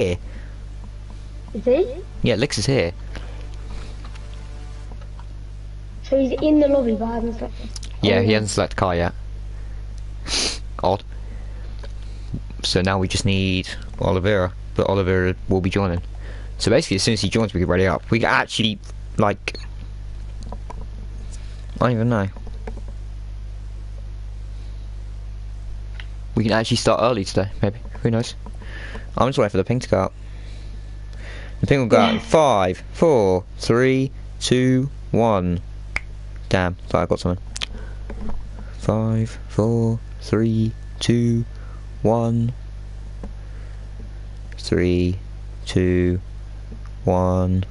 here. Is he? Yeah, Lix is here. So he's in the lobby, but I haven't selected. Yeah, he hasn't selected car yet. Odd. So now we just need Oliveira, but Oliveira will be joining. So basically, as soon as he joins, we can ready up. We can actually, like, I don't even know. We can actually start early today, maybe. Who knows? I'm just waiting for the ping to go out. The ping will go out in 5, 4, 3, 2, 1. Damn, thought I got something. 5, 4, 3, 2, 1. 3, 2, 1.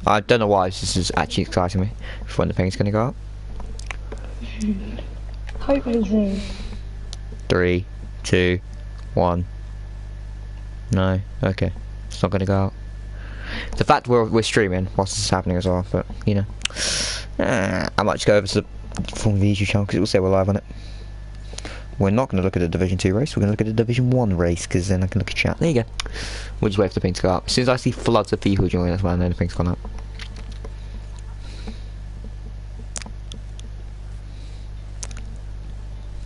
I don't know why this is actually exciting me for when the ping's gonna go up. Hopefully soon. 3, 2, 1. No, okay. It's not gonna go out. The fact we're streaming whilst this is happening as well, but you know. I might just go over to the Formula V YouTube channel because it will say we're live on it. We're not going to look at the Division 2 race, we're going to look at the Division 1 race because then I can look at chat. There you go. We'll just wait for the ping to go up. As soon as I see floods of people joining as well, and then the ping's gone up.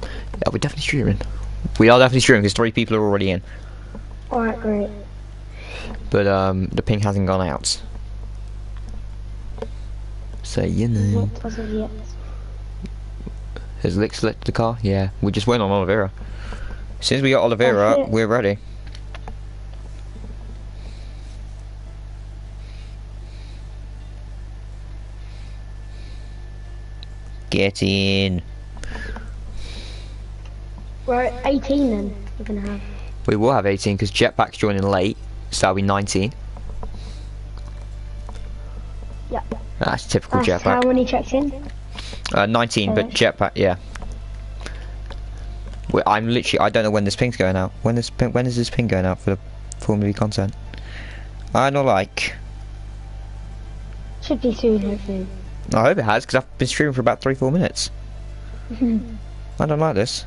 Yeah, we're definitely streaming. We are definitely streaming because 3 people are already in. Alright, great. But the ping hasn't gone out. So you know. Not as of yet. Has Lick selected the car? Yeah, we just went on Oliveira. As soon as we got Oliveira up, we're ready. Get in. We're at 18 then, we're gonna have. We will have 18 because Jetpack's joining late, so that'll be 19. Yeah. That's typical That's Jetpack. how many checks in? 19, but Jetpack, yeah. I'm literally, I don't know when this ping's going out. When is this ping going out for the Formula V content? I don't like. Should be soon, hopefully. I hope it has, because I've been streaming for about 3-4 minutes. I don't like this.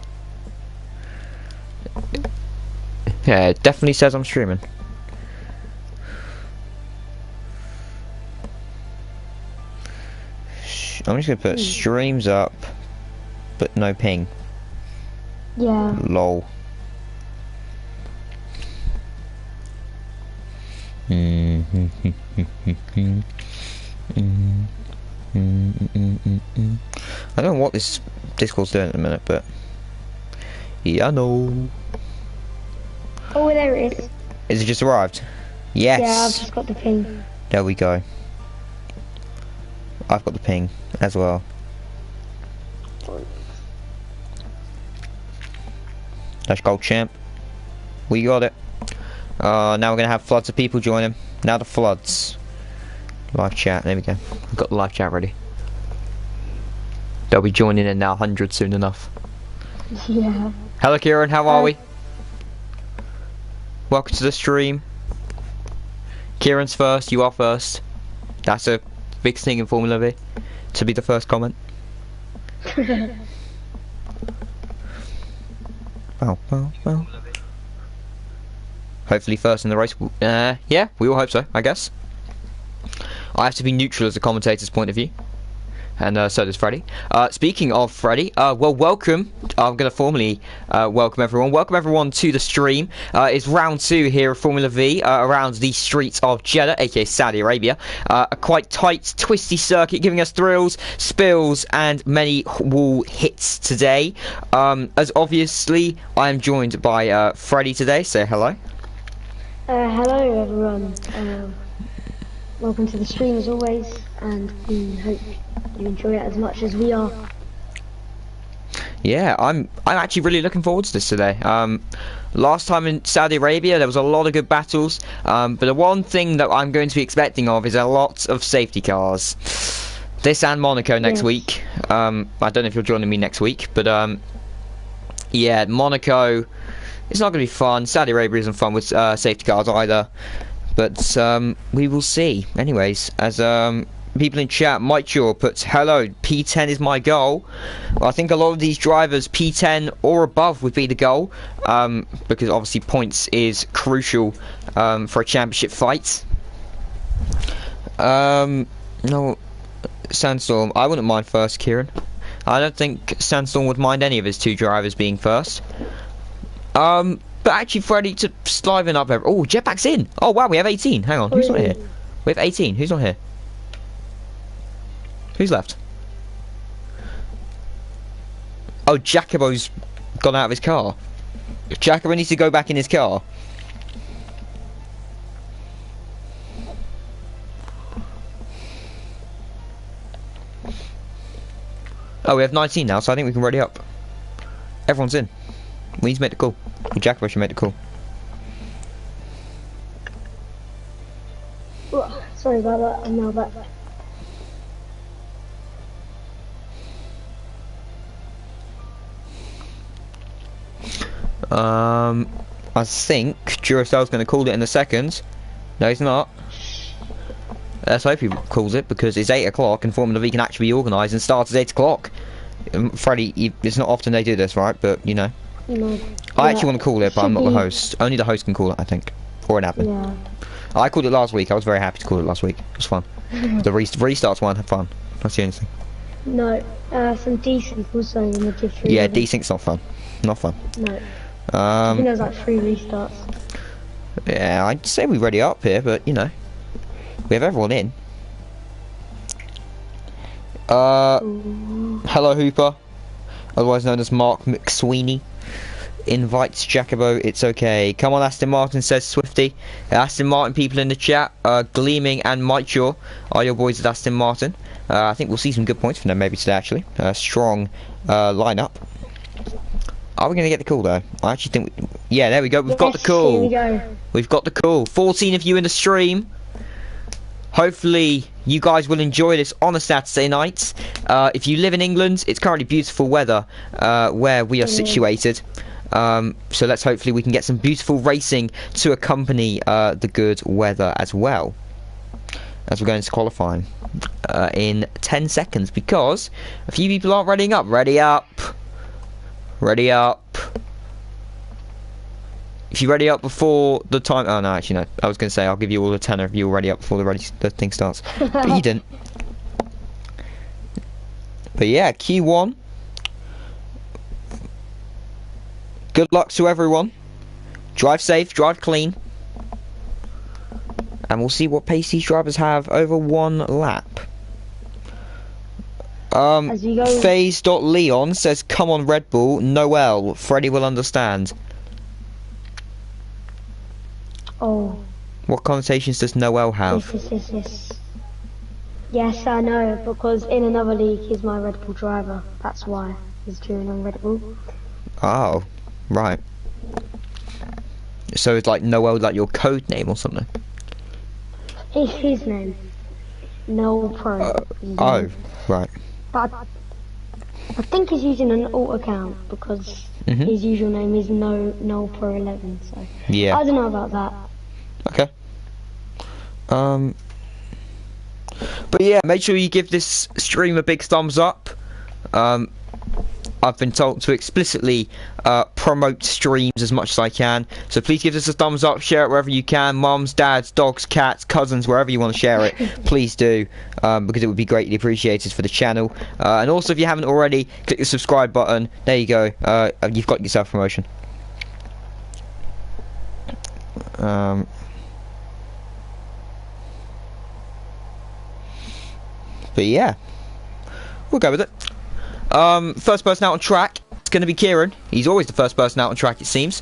Yeah, it definitely says I'm streaming. I'm just gonna put streams up, but no ping. Yeah. Lol. I don't know what this Discord's doing at the minute, but yeah, I know. Oh, there it is. Is it just arrived? Yes. Yeah, I've just got the ping. There we go. I've got the ping as well. Dash Gold Champ. We got it. Now we're gonna have floods of people join him. Now the floods. Live chat. There we go. We've got the live chat ready. They'll be joining in now, hundreds soon enough. Yeah. Hello, Kieran. How are we? Welcome to the stream. Kieran's first. You are first. That's a big thing in Formula V. To be the first comment. Well. Hopefully first in the race. Yeah, we all hope so, I guess. I have to be neutral as a commentator's point of view. And so does Freddie. Speaking of Freddie, well, welcome. I'm going to formally welcome everyone. Welcome everyone to the stream. It's round 2 here of Formula V around the streets of Jeddah, aka Saudi Arabia. A quite tight, twisty circuit giving us thrills, spills, and many wall hits today. As obviously, I am joined by Freddie today. Say hello. Hello everyone. Welcome to the stream as always, and we hope you enjoy it as much as we are. Yeah, I'm actually really looking forward to this today. Last time in Saudi Arabia there was a lot of good battles, but the one thing that I'm going to be expecting of is a lot of safety cars. This and Monaco next week. I don't know if you're joining me next week, but yeah, Monaco, it's not going to be fun. Saudi Arabia isn't fun with safety cars either, but we will see. Anyways, as people in chat, Mike Shaw puts, hello, P10 is my goal. Well, I think a lot of these drivers, P10 or above would be the goal, because obviously points is crucial for a championship fight. No, Sandstorm, I wouldn't mind first, Kieran. I don't think Sandstorm would mind any of his 2 drivers being first. But actually, Freddy, to sliving up there. Oh, Jetpack's in. Oh, wow, we have 18. Hang on, who's not here? We have 18. Who's not here? Who's left? Oh, Jacobo's gone out of his car. Jacobo needs to go back in his car. Oh, we have 19 now, so I think we can ready up. Everyone's in. We need to make the call. Jacobo should make the call. Oh, sorry about that, I'm now back. I think Duracell's going to call it in a second. No, he's not. Let's hope he calls it, because it's 8 o'clock and Formula V can actually be organised and start at 8 o'clock. Freddie, it's not often they do this, right? But, you know. No. I actually want to call it, but I'm not the host. Only the host can call it, I think. Or an admin. Yeah. I called it last week. I was very happy to call it last week. It was fun. The restarts weren't fun. That's the only thing. No, some desync also in the diff. Yeah, desync's not fun. Not fun. No. I think there's like 3 restarts. Yeah, I'd say we're ready up here, but, you know. We have everyone in. Hello Hooper, otherwise known as Mark McSweeney, invites Jacobo. It's okay. Come on, Aston Martin, says Swifty. Aston Martin people in the chat, Gleaming and Mike Shaw are your boys at Aston Martin. I think we'll see some good points from them maybe today, actually. Strong lineup. Are we going to get the call though? I actually think yeah, there we go. We've got the call. Here we go. We've got the call. 14 of you in the stream. Hopefully you guys will enjoy this on a Saturday night. If you live in England, it's currently beautiful weather where we are situated. So let's hopefully we can get some beautiful racing to accompany the good weather as well. As we're going to qualifying in 10 seconds, because a few people aren't readying up. Ready up. Ready up. If you ready up before the time... Oh, no, actually, no. I was going to say, I'll give you all a tenner if you're ready up before the thing starts. But you didn't. But yeah, Q1. Good luck to everyone. Drive safe, drive clean. And we'll see what pace these drivers have over 1 lap. Phase.Leon says, come on Red Bull, Noel, Freddie will understand. Oh. What connotations does Noel have? Yes, I know, because in another league he's my Red Bull driver. That's why he's cheering on Red Bull. Oh, right. So it's like Noel, like your code name or something? His name. Noel Pro. Oh, right. But I think he's using an alt account because his usual name is Noel Pro 11. So yeah, I don't know about that. Okay. But yeah, make sure you give this stream a big thumbs up. I've been told to explicitly promote streams as much as I can, so please give us a thumbs up, share it wherever you can. Mums, dads, dogs, cats, cousins, wherever you want to share it, please do, because it would be greatly appreciated for the channel. And also, if you haven't already, click the subscribe button. There you go. You've got yourself promotion. But yeah, we'll go with it. First person out on track, it's going to be Kieran. He's always the first person out on track, it seems.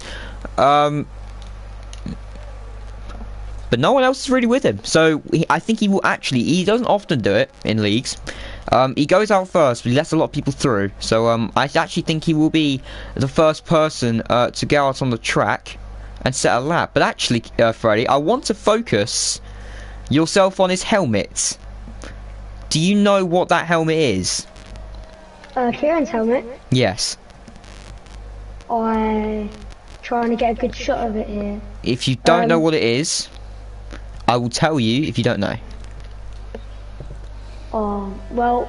But no one else is really with him. So I think he will actually, he doesn't often do it in leagues. He goes out first, but he lets a lot of people through. So I actually think he will be the first person to go out on the track and set a lap. But actually, Freddie, I want to focus yourself on his helmet. Do you know what that helmet is? Kieran's helmet. Yes. I'm trying to get a good shot of it here. If you don't know what it is, I will tell you if you don't know. Oh, well,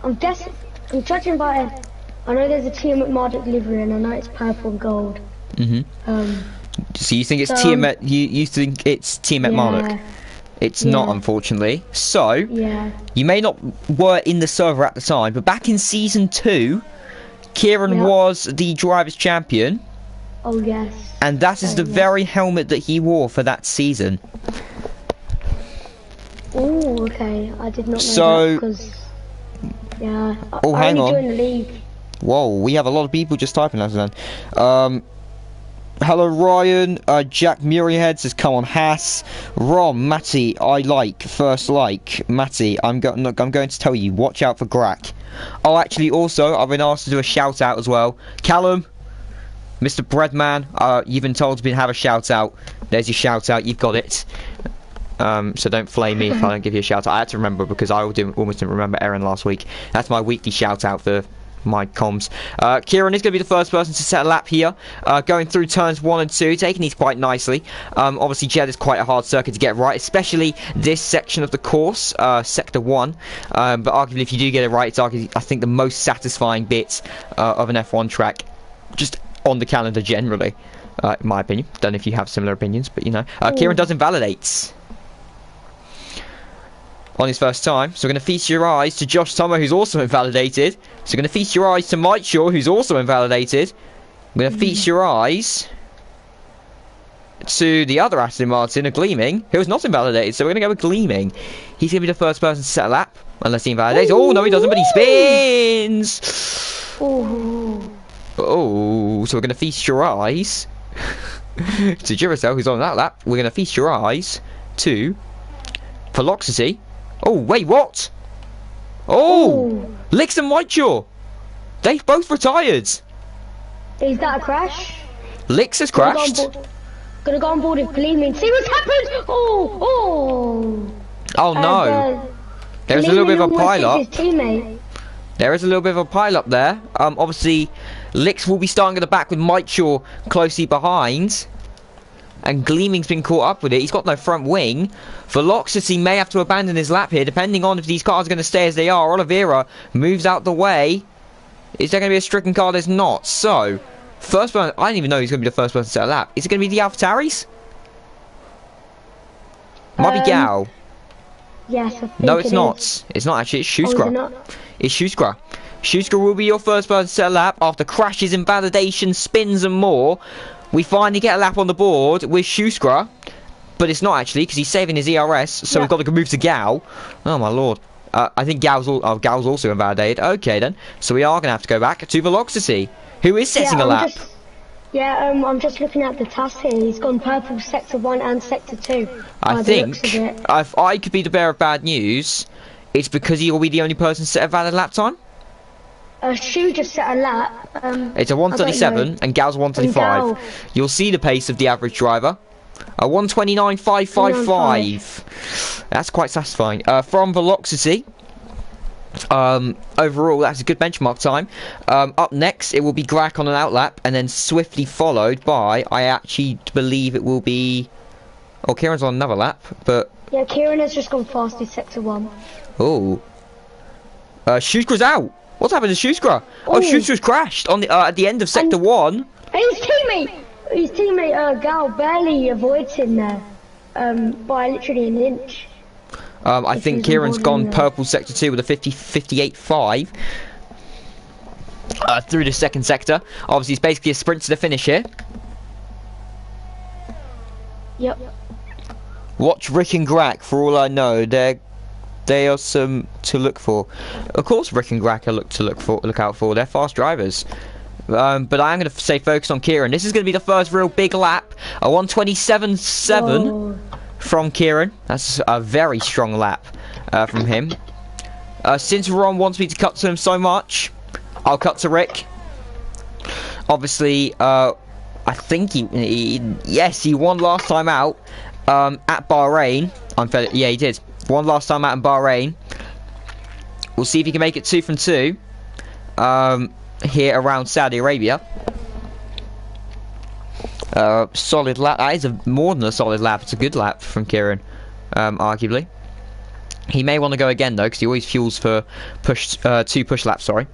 I'm judging by, I know there's a Tia McMurdoch livery and I know it's purple and gold. So you think it's So, Tia Met? You think it's Tia Murdoch? yeah, It's not, yeah. unfortunately. So yeah. you may not were in the server at the time, but back in season 2, Kieran Yep. was the drivers' champion, Oh, yes. and that is the yeah. very helmet that he wore for that season. Oh, okay. I did not know So- that because, yeah. Oh, I hang only on. joined the league. Whoa, we have a lot of people just typing us then. Hello Ryan, Jack Murrayhead says come on Haas. Rom, Matty, I like, first like. Matty, I'm going to tell you, watch out for Grack. Oh, actually, also, I've been asked to do a shout out as well. Callum, Mr. Breadman, you've been told to have a shout out. There's your shout out, you've got it. So don't flame me if I don't give you a shout out. I had to remember because I almost didn't remember Aaron last week. That's my weekly shout out for my comms. Kieran is going to be the first person to set a lap here, going through turns 1 and 2, taking these quite nicely. Obviously Jed is quite a hard circuit to get right, especially this section of the course, sector 1, but arguably if you do get it right, it's arguably, I think, the most satisfying bit of an F1 track, just on the calendar generally, in my opinion. Don't know if you have similar opinions, but you know. Kieran does invalidate on his first time, so we're going to feast your eyes to Josh Tomo, who's also invalidated. So we're going to feast your eyes to Mike Shaw, who's also invalidated. We're going to feast your eyes to the other Aston Martin, a Gleaming, who is not invalidated. So we're going to go with Gleaming. He's going to be the first person to set a lap, unless he invalidates. Oh, no, he doesn't, but he spins! Oh. Oh, so we're going to feast your eyes to Duracell, who's on that lap. We're going to feast your eyes to Velocity. Oh, wait, what? Oh! Licks and Whiteshaw! They've both retired! Is that a crash? Licks has crashed. Gonna go on board with Gleaming. See what's happened! Oh! Oh no! There's a little bit of a pile-up. His teammate. There is a little bit of a pile-up there. Obviously, Licks will be starting at the back with Whiteshaw closely behind. And Gleaming's been caught up with it. He's got no front wing. Velocity may have to abandon his lap here, depending on if these cars are going to stay as they are. Oliveira moves out the way. Is there going to be a stricken car? There's not. So, first person, I didn't even know he's going to be the first person to set a lap. Is it going to be the AlphaTauris? Might be Gal. Yes, I think No, it's it not. is. It's not actually. It's Oh, is it Schuskra. not? It's Schuskra. Schuskra will be your first person to set a lap after crashes, invalidation, spins and more. We finally get a lap on the board with Schuskra, but it's not actually because he's saving his ERS, so Yeah. we've got to move to Gal. Oh my lord. I think Gal's also invalidated. Okay then. So we are going to have to go back to Velocity, who is setting a lap. I'm just looking at the task here. He's gone purple sector 1 and sector 2. I by the think looks of it. if I could be the bearer of bad news, it's because he'll be the only person to set a valid lap time. Shu just set a lap. It's a I don't 137 know. and Gal's 135. Gal. You'll see the pace of the average driver. A 129.555. That's quite satisfying. From Velocity. Overall, that's a good benchmark time. Up next, it will be Grack on an outlap, and then swiftly followed by, I actually believe it will be... Oh, Kieran's on another lap, but... Yeah, Kieran has just gone fastest sector 1. Oh. Schuska's out! What's happened to Schuskra? Oh, Ooh. Schuska's crashed on the at the end of sector 1. And his teammate Gal barely avoids him there. By literally an inch. I think he's Kieran's involved gone in that. purple sector 2 with a 58.5. Through the second sector. Obviously, it's basically a sprint to the finish here. Yep. Watch Rick and Grack, for all I know. They are some to look for. Of course, Rick and Grack are look out for. They're fast drivers. But I am going to say focus on Kieran. This is going to be the first real big lap. A 127.7 Whoa. from Kieran. That's a very strong lap from him. Since Ron wants me to cut to him so much, I'll cut to Rick. Obviously, I think he won last time out at Bahrain. Yeah, he did. One last time out in Bahrain. We'll see if he can make it 2 from 2 here around Saudi Arabia. Solid lap. That is more than a solid lap. It's a good lap from Kieran, arguably. He may want to go again though, because he always fuels for two push laps. Sorry.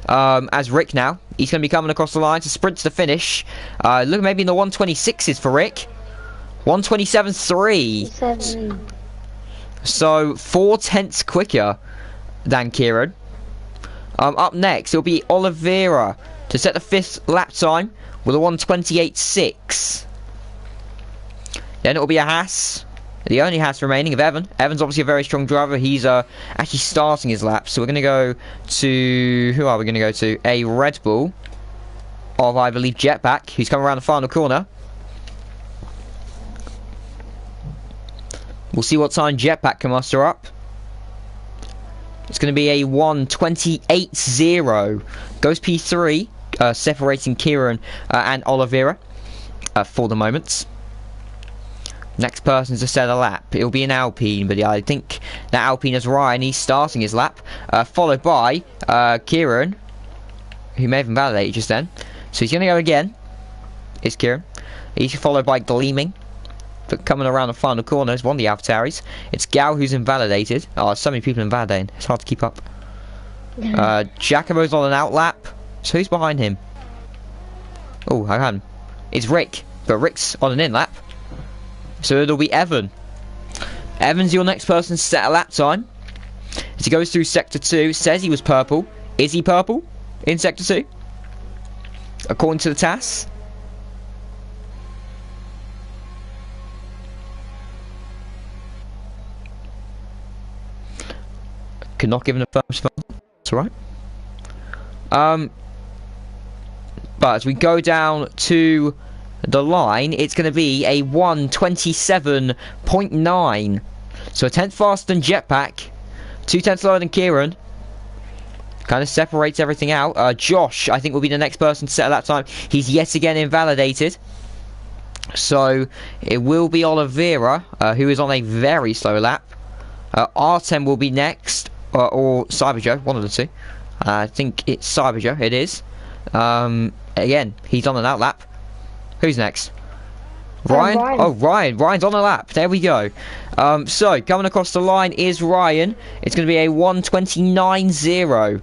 As Rick now, he's going to be coming across the line to sprint to the finish. Look, maybe in the 126s for Rick. 127.3. So 4/10 quicker than Kieran. Up next, it'll be Oliveira to set the 5th lap time with a 128.6. Then it'll be a Haas. The only Haas remaining of Evan. Evan's obviously a very strong driver. He's actually starting his lap. So we're going to go to... Who are we going to go to? A Red Bull of, I believe, Jetpack, who's coming around the final corner. We'll see what time Jetpack can muster up. It's going to be a 128.0. Goes P3, separating Kieran and Oliveira for the moment. Next person to set a lap, it'll be an Alpine, but yeah, I think that Alpine is Ryan. He's starting his lap, followed by Kieran, who may have invalidated just then. So he's going to go again. It's Kieran. He's followed by Gleaming, but coming around the final corner is one of the AlphaTauris. It's Gal who's invalidated. Oh, so many people invalidating. It's hard to keep up. Jacobo's on an out lap. So who's behind him? Oh, hang on. It's Rick, but Rick's on an in lap. So it'll be Evan. Evan's your next person to set a lap time. As he goes through Sector 2, says he was purple. Is he purple in Sector 2? According to the TAS. Could not give him a firm response. That's alright. But as we go down to the line, it's going to be a 127.9. So a 10th faster than Jetpack, 2/10 slower than Kieran. Kind of separates everything out. Josh, I think, will be the next person to set a lap time. He's yet again invalidated. So it will be Oliveira, who is on a very slow lap. Artem will be next, or Cyberjoe, one of the two. I think it's Cyberjoe, it is. Again, he's on an out lap. Who's next? Ryan? Oh, Ryan. Ryan's on a lap. There we go. So, coming across the line is Ryan. It's going to be a 129.0.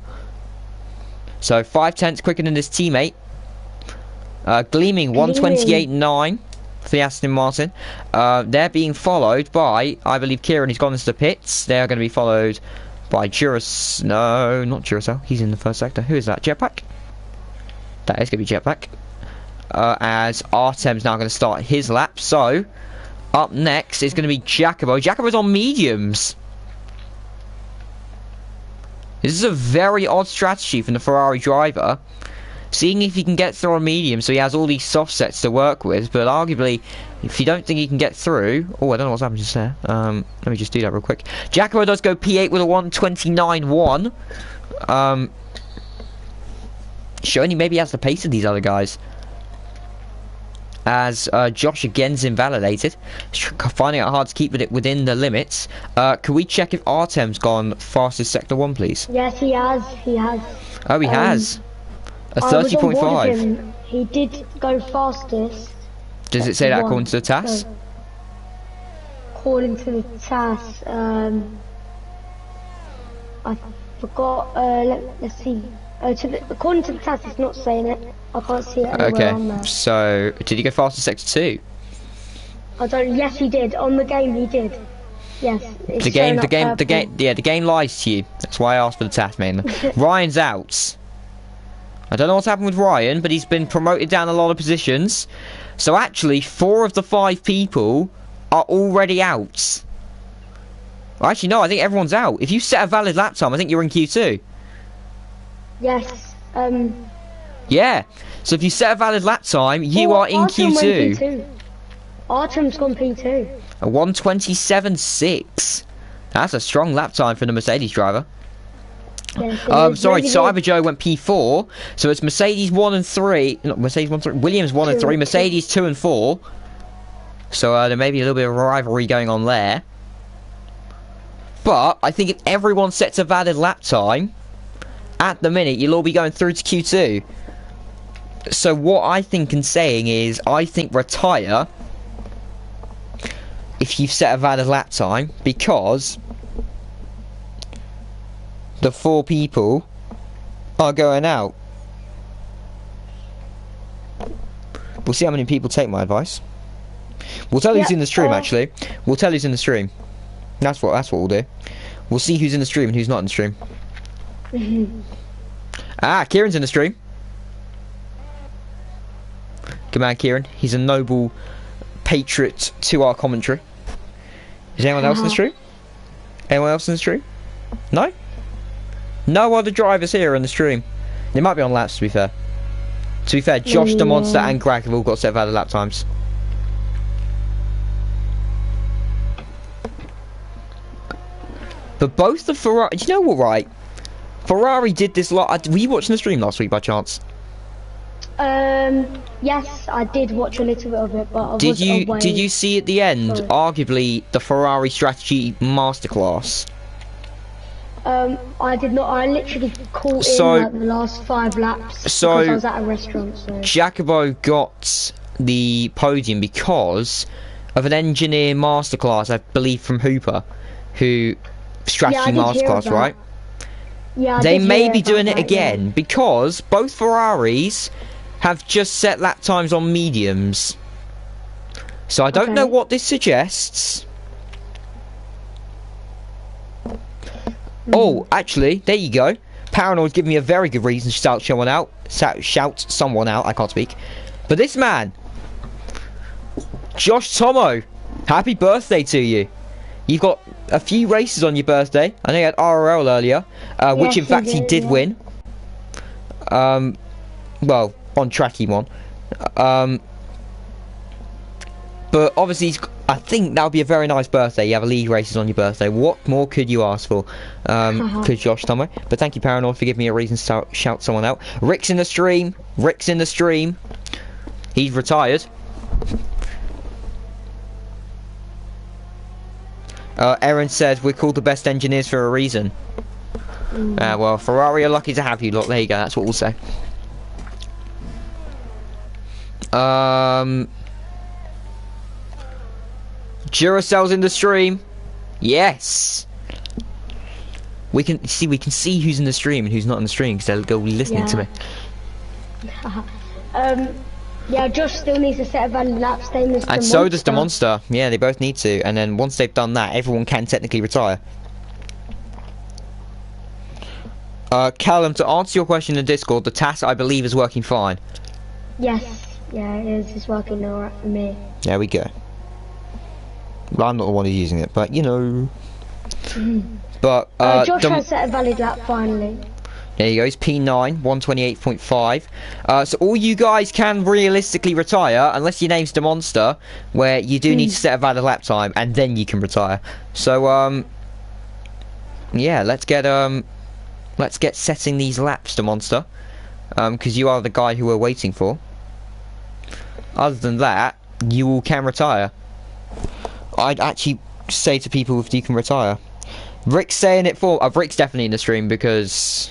So, 5/10 quicker than his teammate. Gleaming 128.9 for the Aston Martin. They're being followed by, I believe, Kieran. He's gone into the pits. They're going to be followed by No, not Duracell. He's in the first sector. Who is that? Jetpack? That is going to be Jetpack. As Artem's now going to start his lap. So, up next is going to be Jacobo. Jacobo's on mediums. This is a very odd strategy from the Ferrari driver. Seeing if he can get through on medium, so he has all these soft sets to work with. But arguably, if you don't think he can get through... Oh, I don't know what's happened just there. Let me just do that real quick. Jacobo does go P8 with a 129.1. Showing he maybe has the pace of these other guys. As Josh again's invalidated, finding it hard to keep it within the limits. Can we check if Artem's gone fastest sector 1, please? Yes, he has. He has. Oh, he has. A 30.5. He did go fastest. Does it say that according to the TAS? According to the TAS, I forgot. Let's see. According to the TAS, it's not saying it. I can't see it anywhere on there. So did he go faster sector 2? I don't. Yes, he did. On the game, he did. Yes. The game lies to you. That's why I asked for the TAS mainly. Ryan's out. I don't know what's happened with Ryan, but he's been promoted down a lot of positions. So actually, 4 of the 5 people are already out. Well, actually, no, I think everyone's out. If you set a valid lap time, I think you're in Q2. Yes. Yeah. So if you set a valid lap time, you are in Q2. Artem's gone P2. A 127.6. That's a strong lap time for the Mercedes driver. Yes, sorry, really Cyberjoe went P4. So it's Mercedes 1 and 3. Not Mercedes 1 3. Williams 1 and 3. Mercedes 2 and 4. So there may be a little bit of rivalry going on there. But I think if everyone sets a valid lap time, at the minute, you'll all be going through to Q2. So what I think and saying is, I think retire if you've set a valid lap time, because the 4 people are going out. We'll see how many people take my advice. We'll tell who's in the stream, actually. We'll tell who's in the stream. That's what we'll do. We'll see who's in the stream and who's not in the stream. Kieran's in the stream. Good man, Kieran. He's a noble patriot to our commentary. Is anyone else in the stream? Anyone else in the stream? No? No other drivers here in the stream. They might be on laps, to be fair. To be fair, Josh the Monster and Greg have all got set valid lap times. But both the Ferrari... Do you know what, right? Ferrari did this lot... Were you watching the stream last week by chance? Yes, I did watch a little bit of it, but I was away. Did you see at the end, arguably, the Ferrari strategy masterclass? I did not. I literally caught in like the last 5 laps because I was at a restaurant. So. Jacobo got the podium because of an engineer masterclass, I believe, from Hooper, who strategy masterclass, right? Yeah, they may be doing it again because both Ferraris have just set lap times on mediums. So I don't know what this suggests. Oh, actually, there you go. Paranoid's giving me a very good reason to shout someone out. Shout someone out. I can't speak. But this man, Josh Tomo, happy birthday to you. You've got a few races on your birthday. I know you had RRL earlier, which in fact he did win. Well, on track he won. But obviously, I think that would be a very nice birthday. You have a league races on your birthday. What more could you ask for? Could Josh Tomo? But thank you, Paranoid, for giving me a reason to shout someone out. Rick's in the stream. Rick's in the stream. He's retired. Aaron says we're called the best engineers for a reason. Well, Ferrari are lucky to have you. Look, there you go. That's what we'll say. Duracell's in the stream. Yes. We can see who's in the stream and who's not in the stream because they'll go listening to me. Yeah, Josh still needs to set a valid lap, same as and so does the Monster. Yeah, they both need to. And then once they've done that, everyone can technically retire. Callum, to answer your question in Discord, the TAS I believe is working fine. Yes, yeah, it is. It's working alright for me. There we go. Well, I'm not the one who's using it, but you know. But Josh has set a valid lap finally. There you go, it's P9, 128.5. So all you guys can realistically retire, unless your name's the Monster, where you do need to set a valid lap time, and then you can retire. So, yeah, let's get setting these laps, the Monster. Because you are the guy who we're waiting for. Other than that, you all can retire. I'd actually say to people if you can retire. Rick's saying it for... Rick's definitely in the stream because...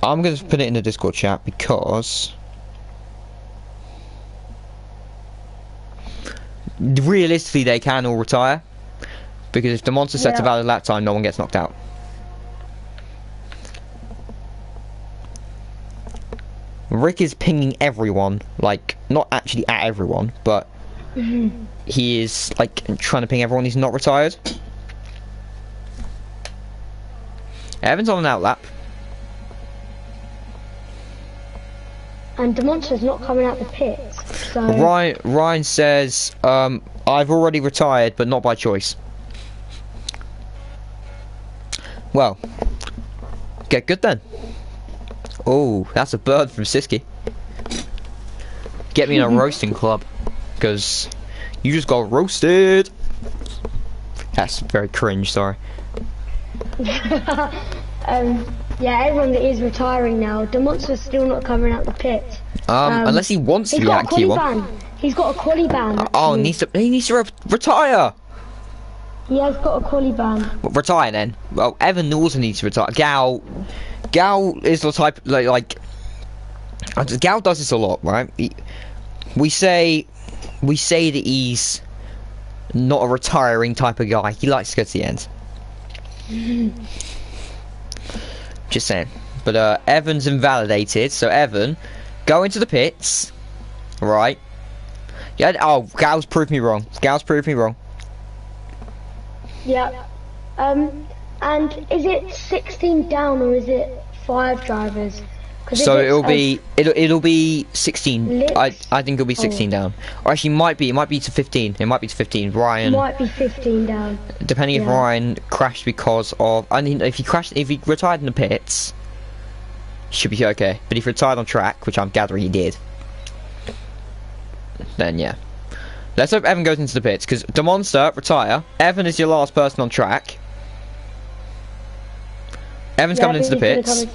I'm going to put it in the Discord chat because... realistically, they can all retire. Because if the Monster sets a valid lap time, no one gets knocked out. Rick is pinging everyone, like, not actually at everyone, but he is, like, trying to ping everyone who's not retired. Evan's on an outlap. And the Monster's not coming out the pits, so... Ryan says, I've already retired, but not by choice. Well, get good then. Oh, that's a bird from Siski. Get me in a roasting club, because you just got roasted. That's very cringe, sorry. Yeah, everyone that is retiring now. The Monster's still not coming out the pit. Unless he wants to be out Q1. He's got a quali ban. Oh, he needs to retire. He has got a quali ban. Well, retire then. Well, Evan also needs to retire. Gal is the type like Gal does this a lot, right? We say that he's Not a retiring type of guy. He likes to go to the end. Just saying. But Evan's invalidated, so Evan, go into the pits. Right. Yeah. Oh, Gals proved me wrong. Gals proved me wrong. Yeah. And is it 16 down or is it 5 drivers? So it'll be 16. Licks? I think it'll be 16 down. Or actually, it might be to 15. It might be to 15. Ryan. Might be 15 down. Depending if Ryan crashed because of. I mean, if he retired in the pits, should be okay. But if he retired on track, which I'm gathering he did, then yeah. Let's hope Evan goes into the pits, because the monster retire. Evan is your last person on track. Evan's coming into the pits.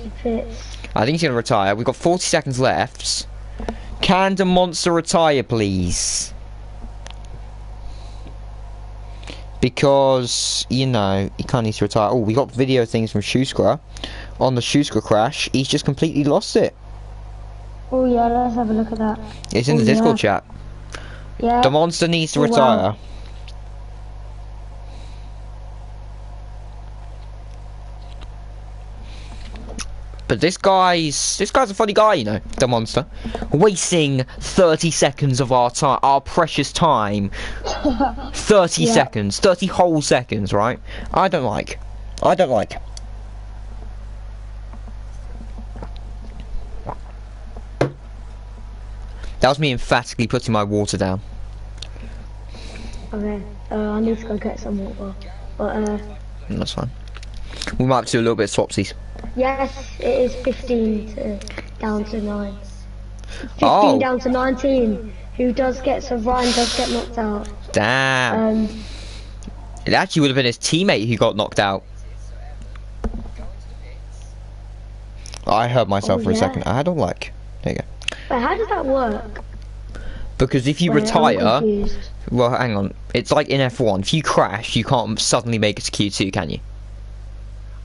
I think he's going to retire. We've got 40 seconds left. Can the monster retire, please? Because, you know, he kind of needs to retire. Oh, we got video things from Shuskra. On the Shuskra crash, he's just completely lost it. Oh yeah, let's have a look at that. It's in the Discord chat. Yeah. The monster needs to retire. Wow. But this guy's a funny guy, you know, the monster. Wasting 30 seconds of our time, our precious time. 30 seconds, 30 whole seconds, right? I don't like. That was me emphatically putting my water down. Okay, I need to go get some water. But, that's fine. We might have to do a little bit of swapsies. yes, it is 15 down to 9. 15 down to 19. Who does get, so Ryan does get knocked out. Damn. It actually would have been his teammate who got knocked out. I heard myself for a second. I don't like. There you go. But how does that work? Because if you retire, well, hang on. It's like in F1. If you crash, you can't suddenly make it to Q2, can you?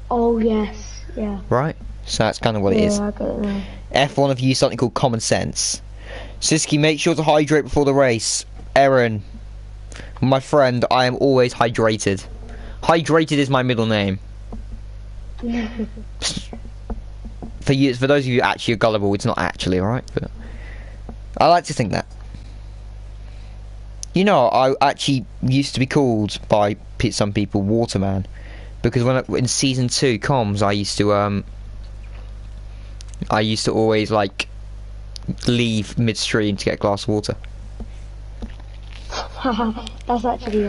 Oh yes, yeah. Right. So that's kind of what it is. I get it now. F1 have used something called common sense. Siski, make sure to hydrate before the race. Aaron, my friend, I am always hydrated. Hydrated is my middle name. For those of you who actually are gullible, it's not actually, alright? But I like to think that. You know, I actually used to be called by some people Waterman, because in season 2 comms, I used to always like leave midstream to get a glass of water. That's actually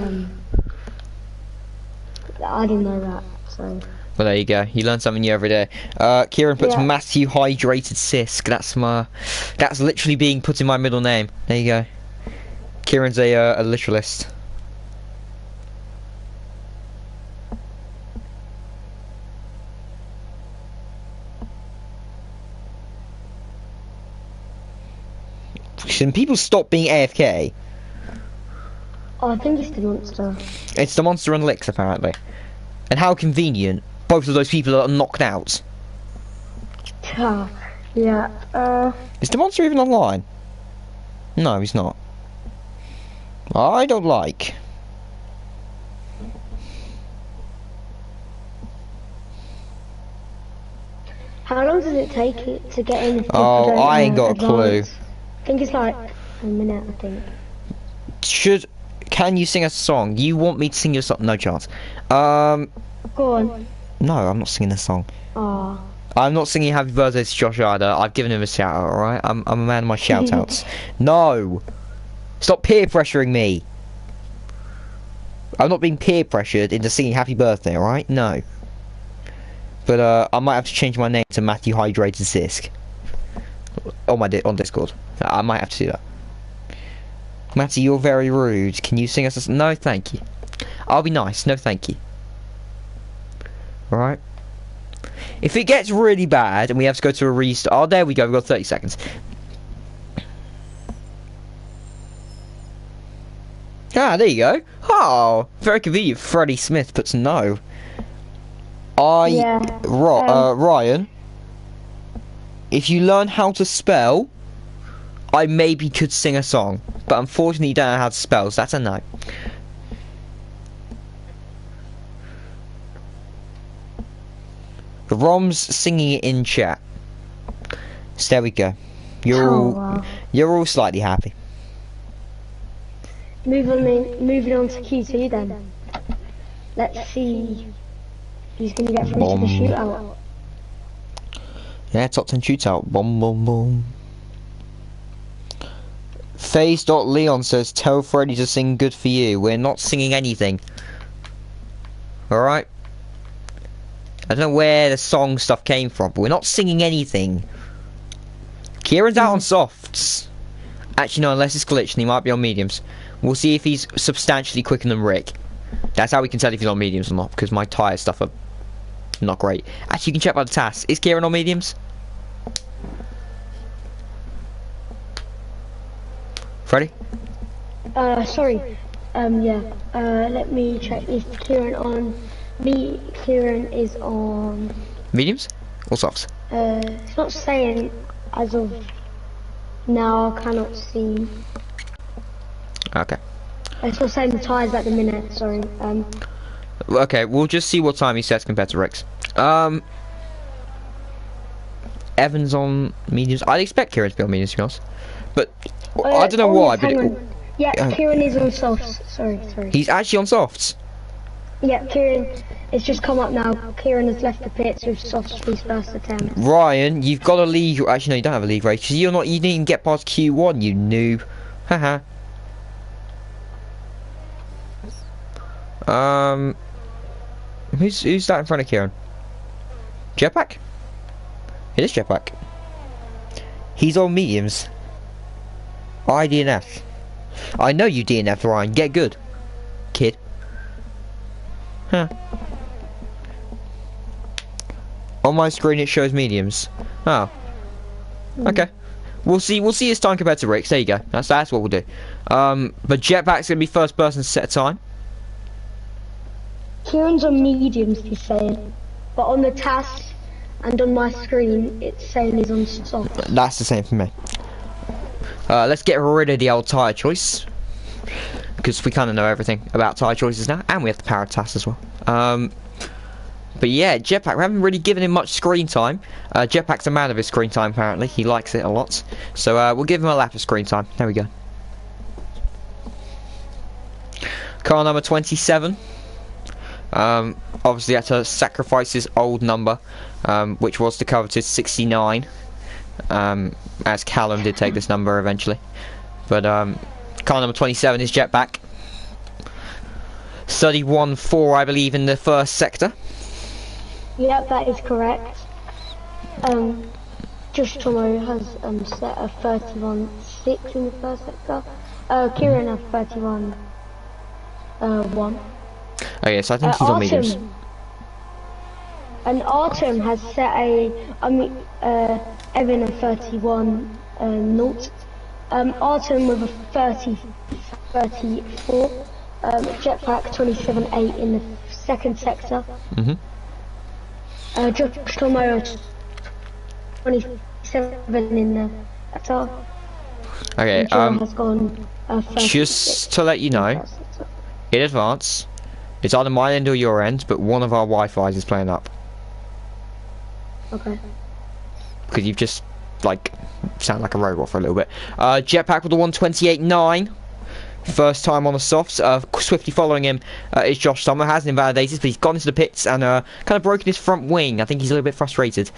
I didn't know that, so. Well, there you go. You learn something new every day. Kieran puts Matthew Hydrated Sisk. That's literally being put in my middle name. There you go. Kieran's a literalist. Can people stop being AFK? Oh, I think it's the monster. It's the monster and Licks, apparently. And how convenient. Both of those people are knocked out. Yeah, Is the monster even online? No, he's not. I don't like. how long does it take it to get in? Oh, I ain't got a clue. I think it's like a minute, I think. Can you sing a song? You want me to sing your song? No chance. Go on. No, I'm not singing a song. Oh. I'm not singing Happy Birthday to Josh either. I've given him a shout out, alright? I'm a man of my shout outs. No! Stop peer pressuring me! I'm not being peer pressured into singing Happy Birthday, alright? No. But I might have to change my name to Matthew Hydrated Sisk. On Discord. I might have to do that. Matty, you're very rude. Can you sing us a song? No, thank you. I'll be nice. No, thank you. Alright? If it gets really bad and we have to go to a restart... Oh, there we go. We've got 30 seconds. Ah, there you go. Oh, very convenient. Freddie Smith puts no. Ryan, if you learn how to spell, I maybe could sing a song. But unfortunately, you don't know how to spell, so that's a no. The Rom's singing it in chat. So there we go. Wow. You're all slightly happy. Moving on to Q2 then. Let's see who's going to get through to the shootout. Yeah, top 10 shootout. Boom, boom, boom. FaZe.Leon says, tell Freddy to sing Good For You. We're not singing anything. Alright? I don't know where the song stuff came from, but we're not singing anything. Kieran's out on softs. Actually, no, unless it's glitched and he might be on mediums. We'll see if he's substantially quicker than Rick. That's how we can tell if he's on mediums or not, because my tyre stuff are not great. Actually, you can check by the TAS. Is Kieran on mediums? Freddy? Sorry. Yeah. Let me check. Is Kieran on? Kieran is on... Mediums? Or softs? It's not saying as of now. I cannot see. Okay. It's not saying the tyres at the minute, sorry. Okay, we'll just see what time he sets compared to Rick's. Evans on mediums. I'd expect Kieran to be on mediums, to be honest. But I don't know why, but... Yeah, Kieran is on softs. Sorry. He's actually on softs? Yeah, Kieran, it's just come up now. Kieran has left the pits with softs for his first attempt. Ryan, you've got a league... Actually, no, you don't have a league race. You didn't even get past Q1, you noob. Haha. Who's that in front of Kieran? Jetpack? It is Jetpack. He's on mediums. I DNF. I know you DNF, Ryan. Get good, kid. Huh. On my screen it shows mediums. Oh. Okay. We'll see his time compared to Rick's. There you go. That's what we'll do. But Jetpack's gonna be first person to set a time. Kieran's on mediums, he's saying. But on the TAS and on my screen, it's saying he's on soft. That's the same for me. Let's get rid of the old tyre choice. Because we kind of know everything about tyre choices now. And we have the power TAS as well. But yeah, Jetpack, we haven't really given him much screen time. Jetpack's a man of his screen time, apparently. He likes it a lot. So we'll give him a lap of screen time. There we go. Car number 27. Obviously had to sacrifice his old number, which was the coveted 69, as Callum did take this number eventually. But car number 27 is Jetpack. 31.4, I believe, in the first sector. Yep, that is correct. Josh Tomo has set a 31.6 in the first sector. Kieran has 31.1. Okay, so I think he's on mediums. And Artem has set Evan a 31 naught. Artem with a 34. Jetpack 27.8 in the second sector. Josh Tomo 27 in the sector. Okay, has gone just to let you know, in advance, it's either my end or your end, but one of our Wi-Fi's is playing up. Okay. Because you've just, like, sound like a robot for a little bit. Jetpack with a 128.9. First time on the softs. Swiftly following him is Josh Summer. Hasn't invalidated, but he's gone into the pits and kind of broken his front wing. I think he's a little bit frustrated.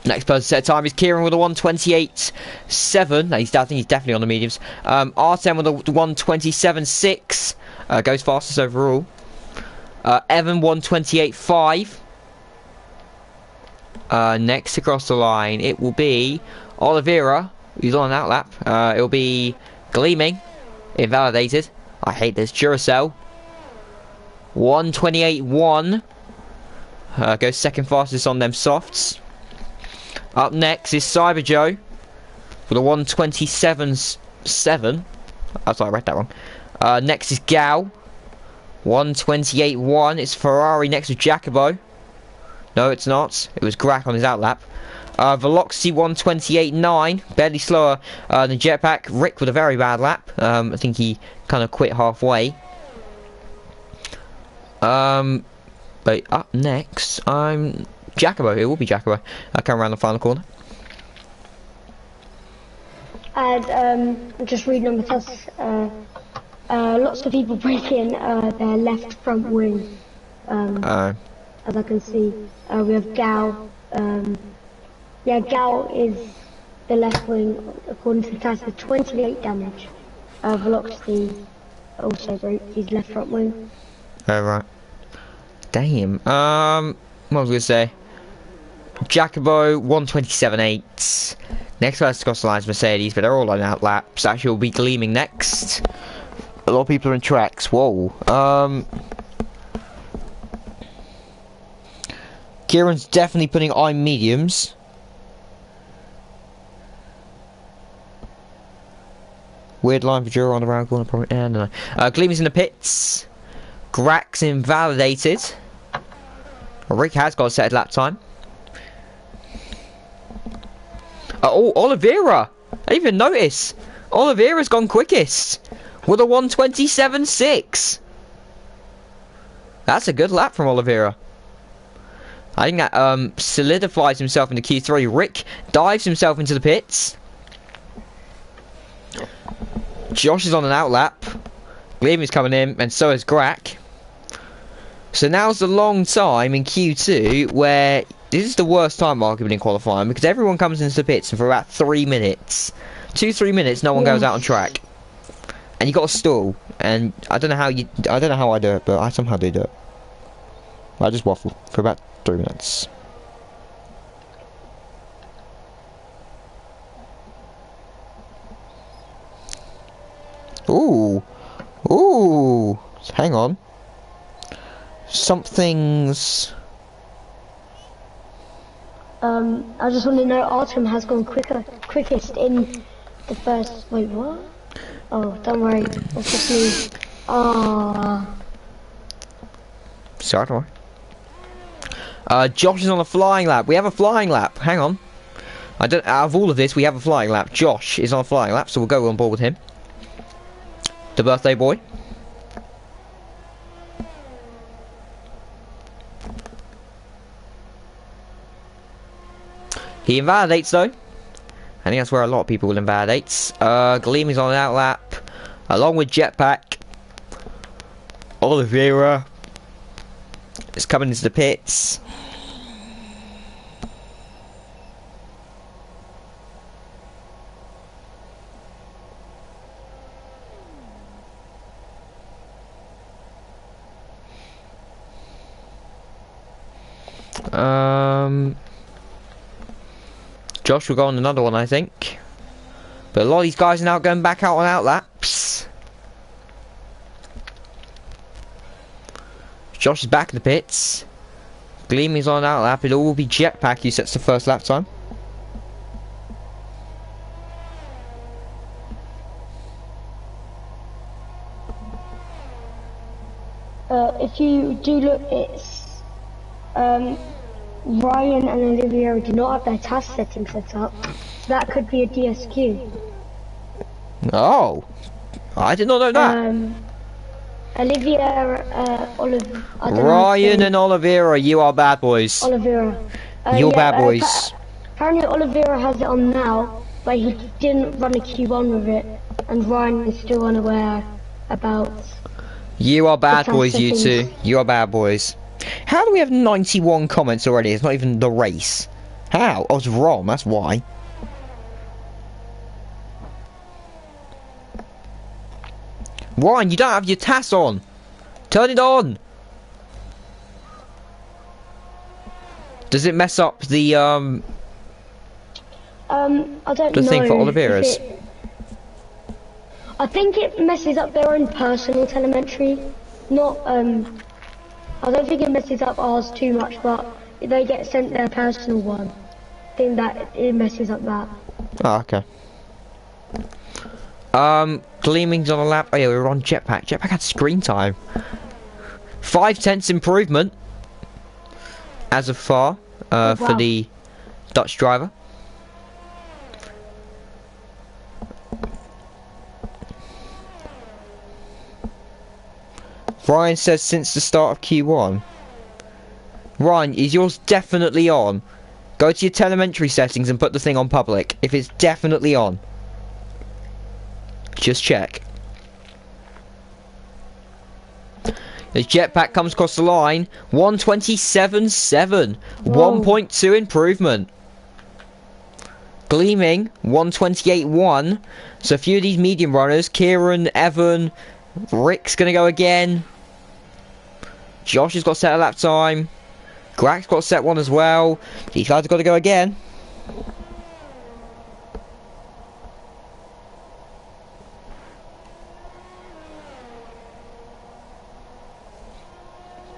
Next person set time is Kieran with a 128.7. No, I think he's definitely on the mediums. Artem with a 127.6. Goes fastest overall. Evan 128.5. Next across the line, it will be Oliveira, who's on an outlap. It will be Gleaming, invalidated. I hate this. Duracell 128.1. Goes second fastest on them softs. Up next is Cyber Joe with a 127.7. I thought I read that wrong. Next is Gal 128.1. It's Ferrari next to Jacobo. No, it's not. It was Grack on his outlap. Velocity 128.9, barely slower than Jetpack. Rick with a very bad lap. I think he kind of quit halfway. But up next, I'm Jacobo. It will be Jacobo. I come around the final corner. And just reading on the tests, lots of people break in their left front wing. As I can see, we have Gao. Yeah, Gao is the left wing, according to the test, with 28 damage. Velocity also broke his left front wing. Oh, right. Damn. What was I gonna say? Jacobo 127.8. Next to Scott Line's Mercedes, but they're all on out laps. Actually, will be Gleaming next. A lot of people are in tracks. Whoa. Kieran's definitely putting on mediums. Weird line for Jura on the round corner, probably. No. Gleaming's in the pits. Grax invalidated. Rick has got a set lap time. Oh, Oliveira! I didn't even notice. Oliveira's gone quickest with a 127.6. That's a good lap from Oliveira. I think that solidifies himself into Q3. Rick dives himself into the pits. Josh is on an out lap. Gleaming's coming in, and so is Grack. So now's the long time in Q2 where this is the worst time arguably in qualifying because everyone comes into the pits and for about 3 minutes, 2-3 minutes, no one goes out on track, and you got to stall. And I don't know how I do it, but I somehow do it. I just waffle for about 3 minutes. Ooh, hang on. Something's... I just want to know, Artem has gone quickest in the first... Wait, what? Oh, don't worry. That's just me. Sorry, don't worry. Josh is on a flying lap. We have a flying lap. Hang on. Out of all of this, we have a flying lap. Josh is on a flying lap, so we'll go on board with him. The birthday boy. He invalidates though. I think that's where a lot of people will invalidate. Gleaming's on an out lap, along with Jetpack. Oliveira is coming into the pits. Josh will go on another one, I think. But a lot of these guys are now going back out on out laps. Josh is back in the pits. Gleaming's on an out lap. It all will be Jetpack who sets the first lap time. If you do look, it's Ryan and Olivia do not have their task settings set up. That could be a DSQ. Oh, I did not know that. Olivia, Ryan and Oliveira, you are bad boys. Oliveira. You're bad boys. Apparently Oliveira has it on now, but he didn't run a Q1 with it, and Ryan is still unaware about... You are bad boys, you two. You are bad boys. How do we have 91 comments already? It's not even the race. How? Oh, it's Rom, that's why. Ryan, you don't have your TAS on. Turn it on. Does it mess up the I don't know. The thing for Oliveira's? I think it messes up their own personal telemetry. Not I don't think it messes up ours too much, but if they get sent their personal one, I think that it messes up that. Oh, okay. Gleaming's on a lap. Oh yeah, we were on Jetpack. Jetpack had screen time. 5/10 improvement as of far Wow. for the Dutch driver. Ryan says since the start of Q1. Ryan, is yours definitely on? Go to your telemetry settings and put the thing on public. If it's definitely on. Just check. The jetpack comes across the line. 127.7. 1.2 improvement. Gleaming. 128.1. So a few of these medium runners. Kieran, Evan, Rick's going to go again. Josh has got set a lap time. Grak's got set one as well. These guys have got to go again.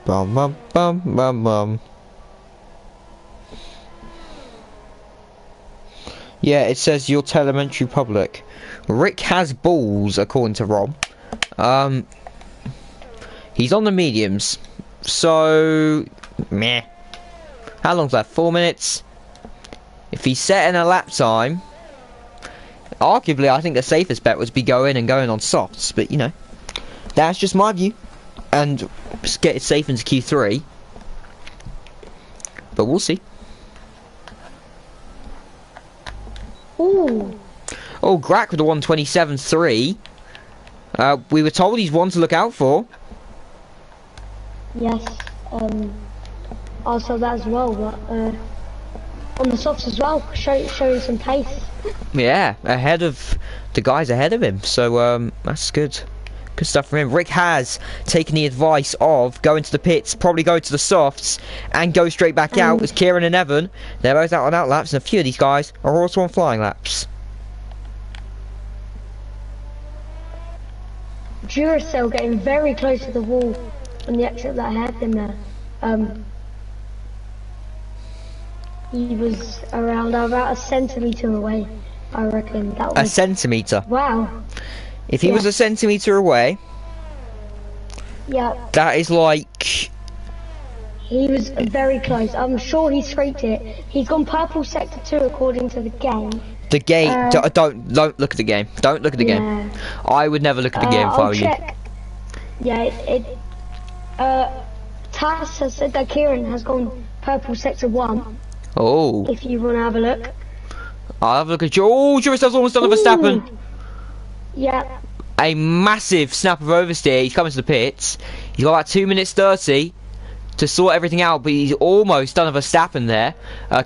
Bum bum bum bum bum. Yeah, it says your telemetry public. Rick has balls, according to Rob. He's on the mediums. So, meh. How long's left? 4 minutes. If he's setting a lap time, arguably I think the safest bet would be go in and going on softs. But, you know, that's just my view. And get it safe into Q3. But we'll see. Ooh. Oh, Grak with a 127.3. We were told he's one to look out for. Yes. Also that as well, but on the softs as well, showing some pace. Yeah, ahead of the guys ahead of him. So that's good. Good stuff from him. Rick has taken the advice of going to the pits, probably go to the softs, and go straight back out as Kieran and Evan. They're both out on out laps, and a few of these guys are also on flying laps. Duracell getting very close to the wall on the exit that I had him there. He was around about a centimetre away, I reckon. That was... A centimetre? Wow. If he was a centimetre away... Yeah. That is like... He was very close. I'm sure he scraped it. He's gone purple sector 2 according to the game. The game... don't look at the game. Don't look at the game. I would never look at the game if I were you. Yeah, Tass has said that Kieran has gone purple sector 1. Oh. If you want to have a look. I'll have a look at you. Oh, Duracell's almost done a Verstappen. Yeah. A massive snap of oversteer. He's coming to the pits. He's got about 2 minutes 30 to sort everything out, but he's almost done a Verstappen there.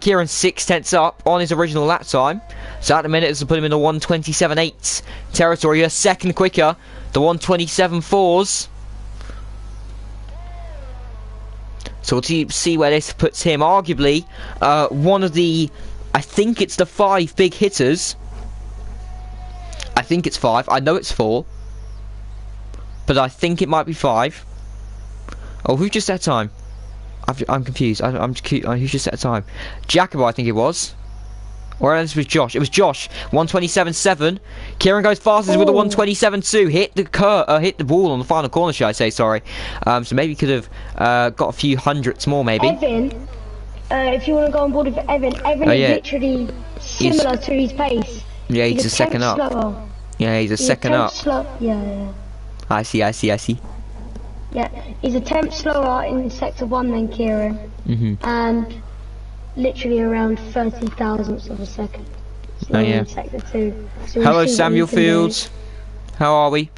Kieran's 6/10 up on his original lap time. So at the minute, this will put him in the 127.8 territory. A second quicker. The 127.4s. So we'll see where this puts him. Arguably, one of the... I think it's the 5 big hitters. I think it's 5. I know it's 4. But I think it might be 5. Oh, who just set time? I'm confused. Who just set a time? Jacobo, I think it was. Or else it was Josh. It was Josh. 127.7. Kieran goes fastest with a 127.2. Hit the wall on the final corner, should I say? Sorry. So maybe could have got a few hundredths more, maybe. Evan, if you want to go on board with Evan, is literally similar to his pace. Yeah, he's a second up. Slower. Yeah, he's a second up. Yeah. I see. Yeah, he's a tenth slower in sector 1 than Kieran. And literally around 30 thousandths of a second. In sector 2. So hello, Samuel Fields. How are we?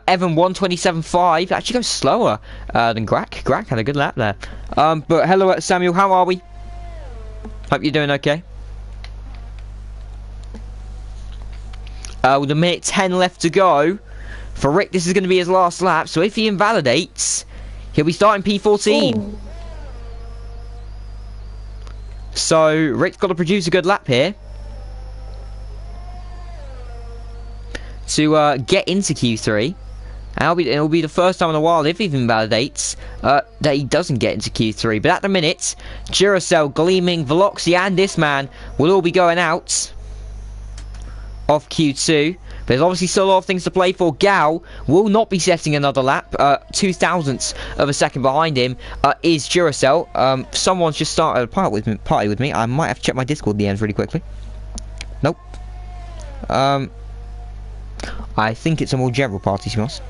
Evan 127.5 actually goes slower than Grak. Grak had a good lap there. But hello, Samuel. How are we? Hope you're doing okay. With a minute 10 left to go for Rick, this is going to be his last lap. So if he invalidates, he'll be starting P14. Ooh. So Rick's got to produce a good lap here to get into Q3. And it'll be the first time in a while, if he invalidates, that he doesn't get into Q3. But at the minute, Duracell, Gleaming, Veloxy and this man will all be going out of Q2. But there's obviously still a lot of things to play for. Gal will not be setting another lap. 0.02 of a second behind him is Duracell. Someone's just started a party with me. I might have to check my Discord at the end really quickly. Nope. I think it's a more general party, to be honest.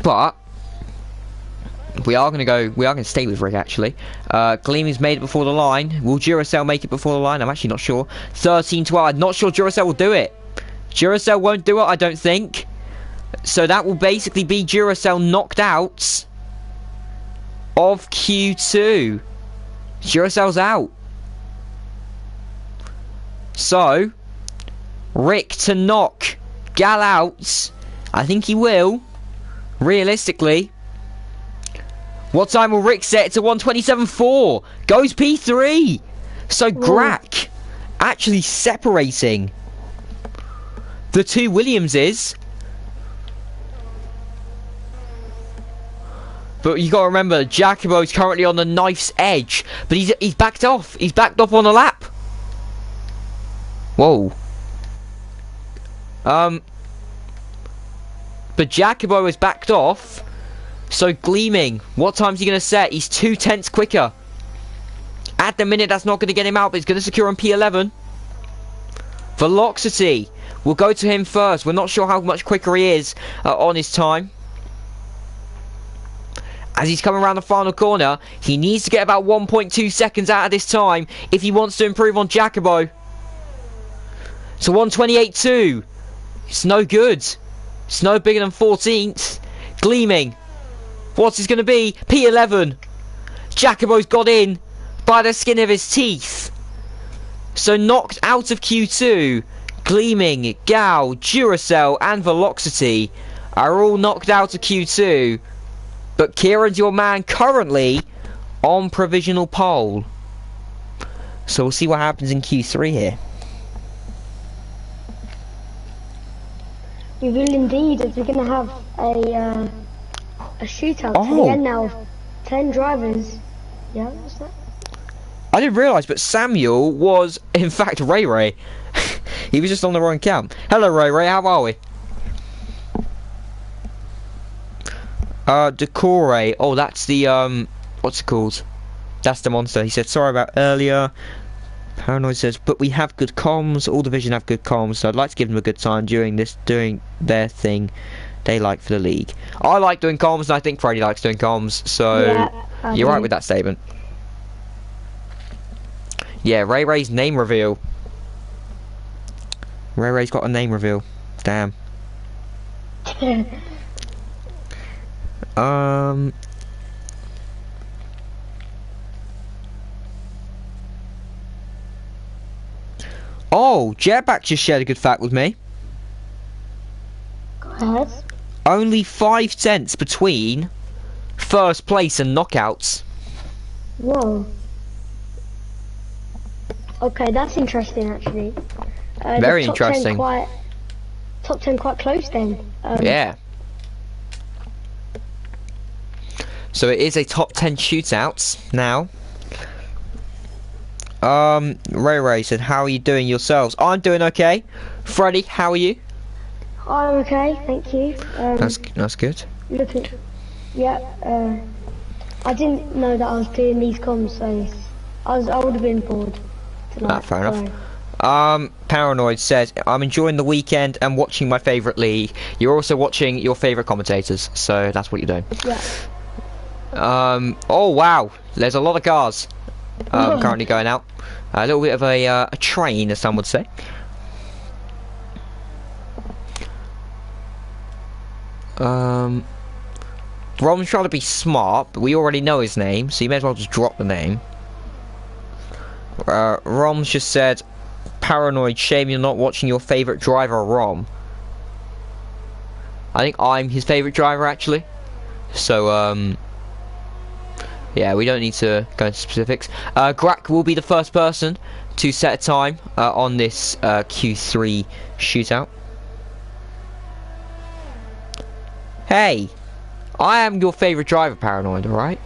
But We are gonna stay with Rick actually. Gleaming's made it before the line. Will Duracell make it before the line? I'm actually not sure. 13-12. I'm not sure Duracell will do it. Duracell won't do it, I don't think. So that will basically be Duracell knocked out of Q2. Duracell's out. So Rick to knock Gal out. I think he will. Realistically. What time will Rick set? It's a 1:27.4. Goes P3. So Grack actually separating the two Williamses. But you gotta remember, Jacobo's currently on the knife's edge. But he's backed off. He's backed off on a lap. Whoa. But Jacobo has backed off. So Gleaming, what time's he going to set? He's 2/10 quicker. At the minute, that's not going to get him out, but he's going to secure on P11. Velocity will go to him first. We're not sure how much quicker he is on his time. As he's coming around the final corner, he needs to get about 1.2 seconds out of this time if he wants to improve on Jacobo. So 1:28.2. It's no good. It's no bigger than 14th. Gleaming. What's this going to be? P11. Jacobo's got in by the skin of his teeth. So knocked out of Q2. Gleaming, Gal, Duracell and Velocity are all knocked out of Q2. But Kieran's your man currently on provisional pole. So we'll see what happens in Q3 here. We will indeed, as we're going to have a shootout to the end now of 10 drivers. Yeah, what's that? I didn't realise, but Samuel was, in fact, Ray Ray. He was just on the wrong account. Hello, Ray Ray, how are we? Decore. Oh, that's the, what's it called? That's the monster. He said, sorry about earlier. Paranoid says, but we have good comms. All division have good comms, so I'd like to give them a good time doing their thing they like for the league. I like doing comms, and I think Freddy likes doing comms, so yeah, you're right with that statement. Yeah, Ray Ray's name reveal. Ray Ray's got a name reveal. Damn. Oh, Jetback just shared a good fact with me. Go ahead. Only 5/10 between first place and knockouts. Whoa. Okay, that's interesting actually. Very interesting. Top 10 quite close then. Yeah. So it is a top 10 shootouts now. Ray Ray said, how are you doing yourselves? I'm doing okay. Freddy, how are you? I'm okay, thank you. That's good. Yeah, I didn't know that I was doing these comms, so I would have been bored tonight. Fair enough. Paranoid says, I'm enjoying the weekend and watching my favourite league. You're also watching your favourite commentators, so that's what you're doing. Yeah. Oh wow, there's a lot of cars currently going out. A little bit of a train, as some would say. Rom's trying to be smart, but we already know his name, so you may as well just drop the name. Rom's just said, Paranoid, shame you're not watching your favourite driver, Rom. I think I'm his favourite driver, actually. So, yeah, we don't need to go into specifics. Grack will be the first person to set a time on this Q3 shootout. Hey, I am your favourite driver, Paranoid, alright?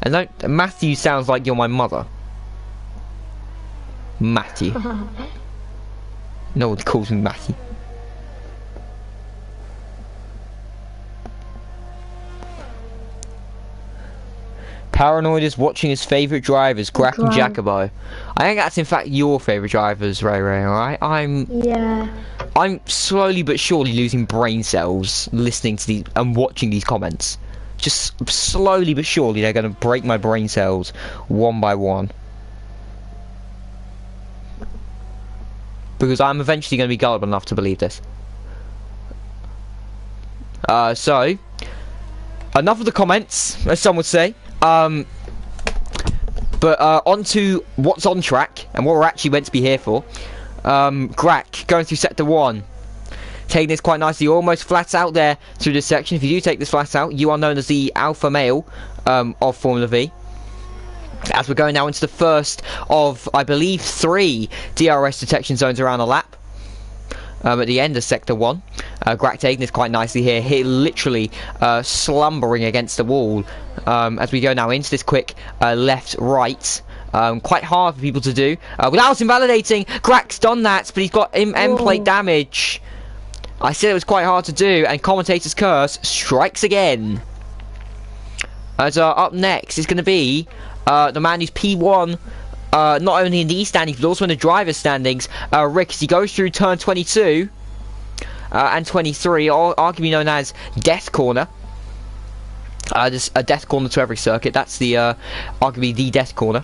And don't, Matthew sounds like you're my mother. Matthew. No one calls me Matthew. Paranoid is watching his favourite drivers, Grack and Jacobo. I think that's in fact your favourite drivers, Ray Ray, alright? I'm slowly but surely losing brain cells listening to these and watching these comments. just slowly but surely they're going to break my brain cells one by one. Because I'm eventually going to be gullible enough to believe this. So, enough of the comments, as some would say. But on to what's on track, and what we're actually meant to be here for. Grak, going through Sector 1. Taking this quite nicely, almost flat out there through this section. If you do take this flat out, you are known as the alpha male of Formula V. As we're going now into the first of, I believe, 3 DRS detection zones around the lap. At the end of Sector 1. Grak taking this quite nicely here. Literally slumbering against the wall. As we go now into this quick left-right. Quite hard for people to do. Without invalidating, Grak's done that, but he's got end plate damage. I said it was quite hard to do, and Commentator's Curse strikes again. As up next is going to be the man who's P1, not only in the standings, but also in the driver's standings, Rick, as he goes through turn 22 and 23, arguably known as Death Corner. There's a Death Corner to every circuit. That's the arguably the Death Corner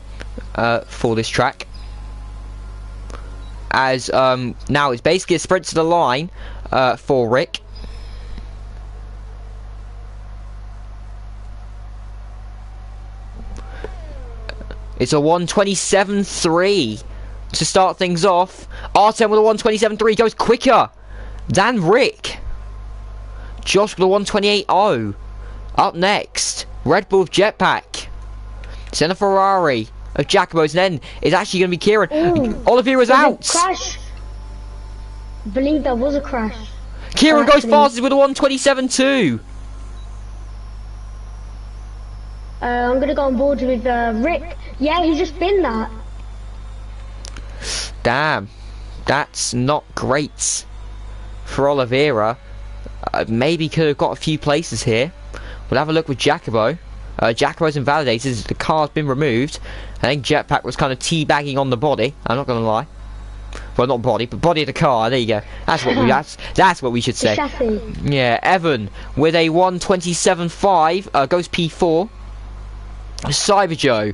for this track. As now it's basically a sprint to the line for Rick. It's a 1:27.3 to start things off. Artem with a 1:27.3 goes quicker than Rick. Josh with a 1:28.0. Up next, Red Bull Jetpack. Then a Ferrari of Jacobo's, and then it's actually going to be Kieran. Oliveira's out. Crash. I believe that was a crash. Kieran goes fastest with a 1:27.2. I'm going to go on board with Rick. Yeah, he's just been that. Damn. That's not great for Oliveira. Maybe could have got a few places here. We'll have a look with Jacobo. Jacobo's invalidated. The car's been removed. I think Jetpack was kind of teabagging on the body. I'm not going to lie. Well, not body, but body of the car. There you go. That's what we. That's what we should say. Yeah, Evan with a 1:27.5 goes P4. Cyber Joe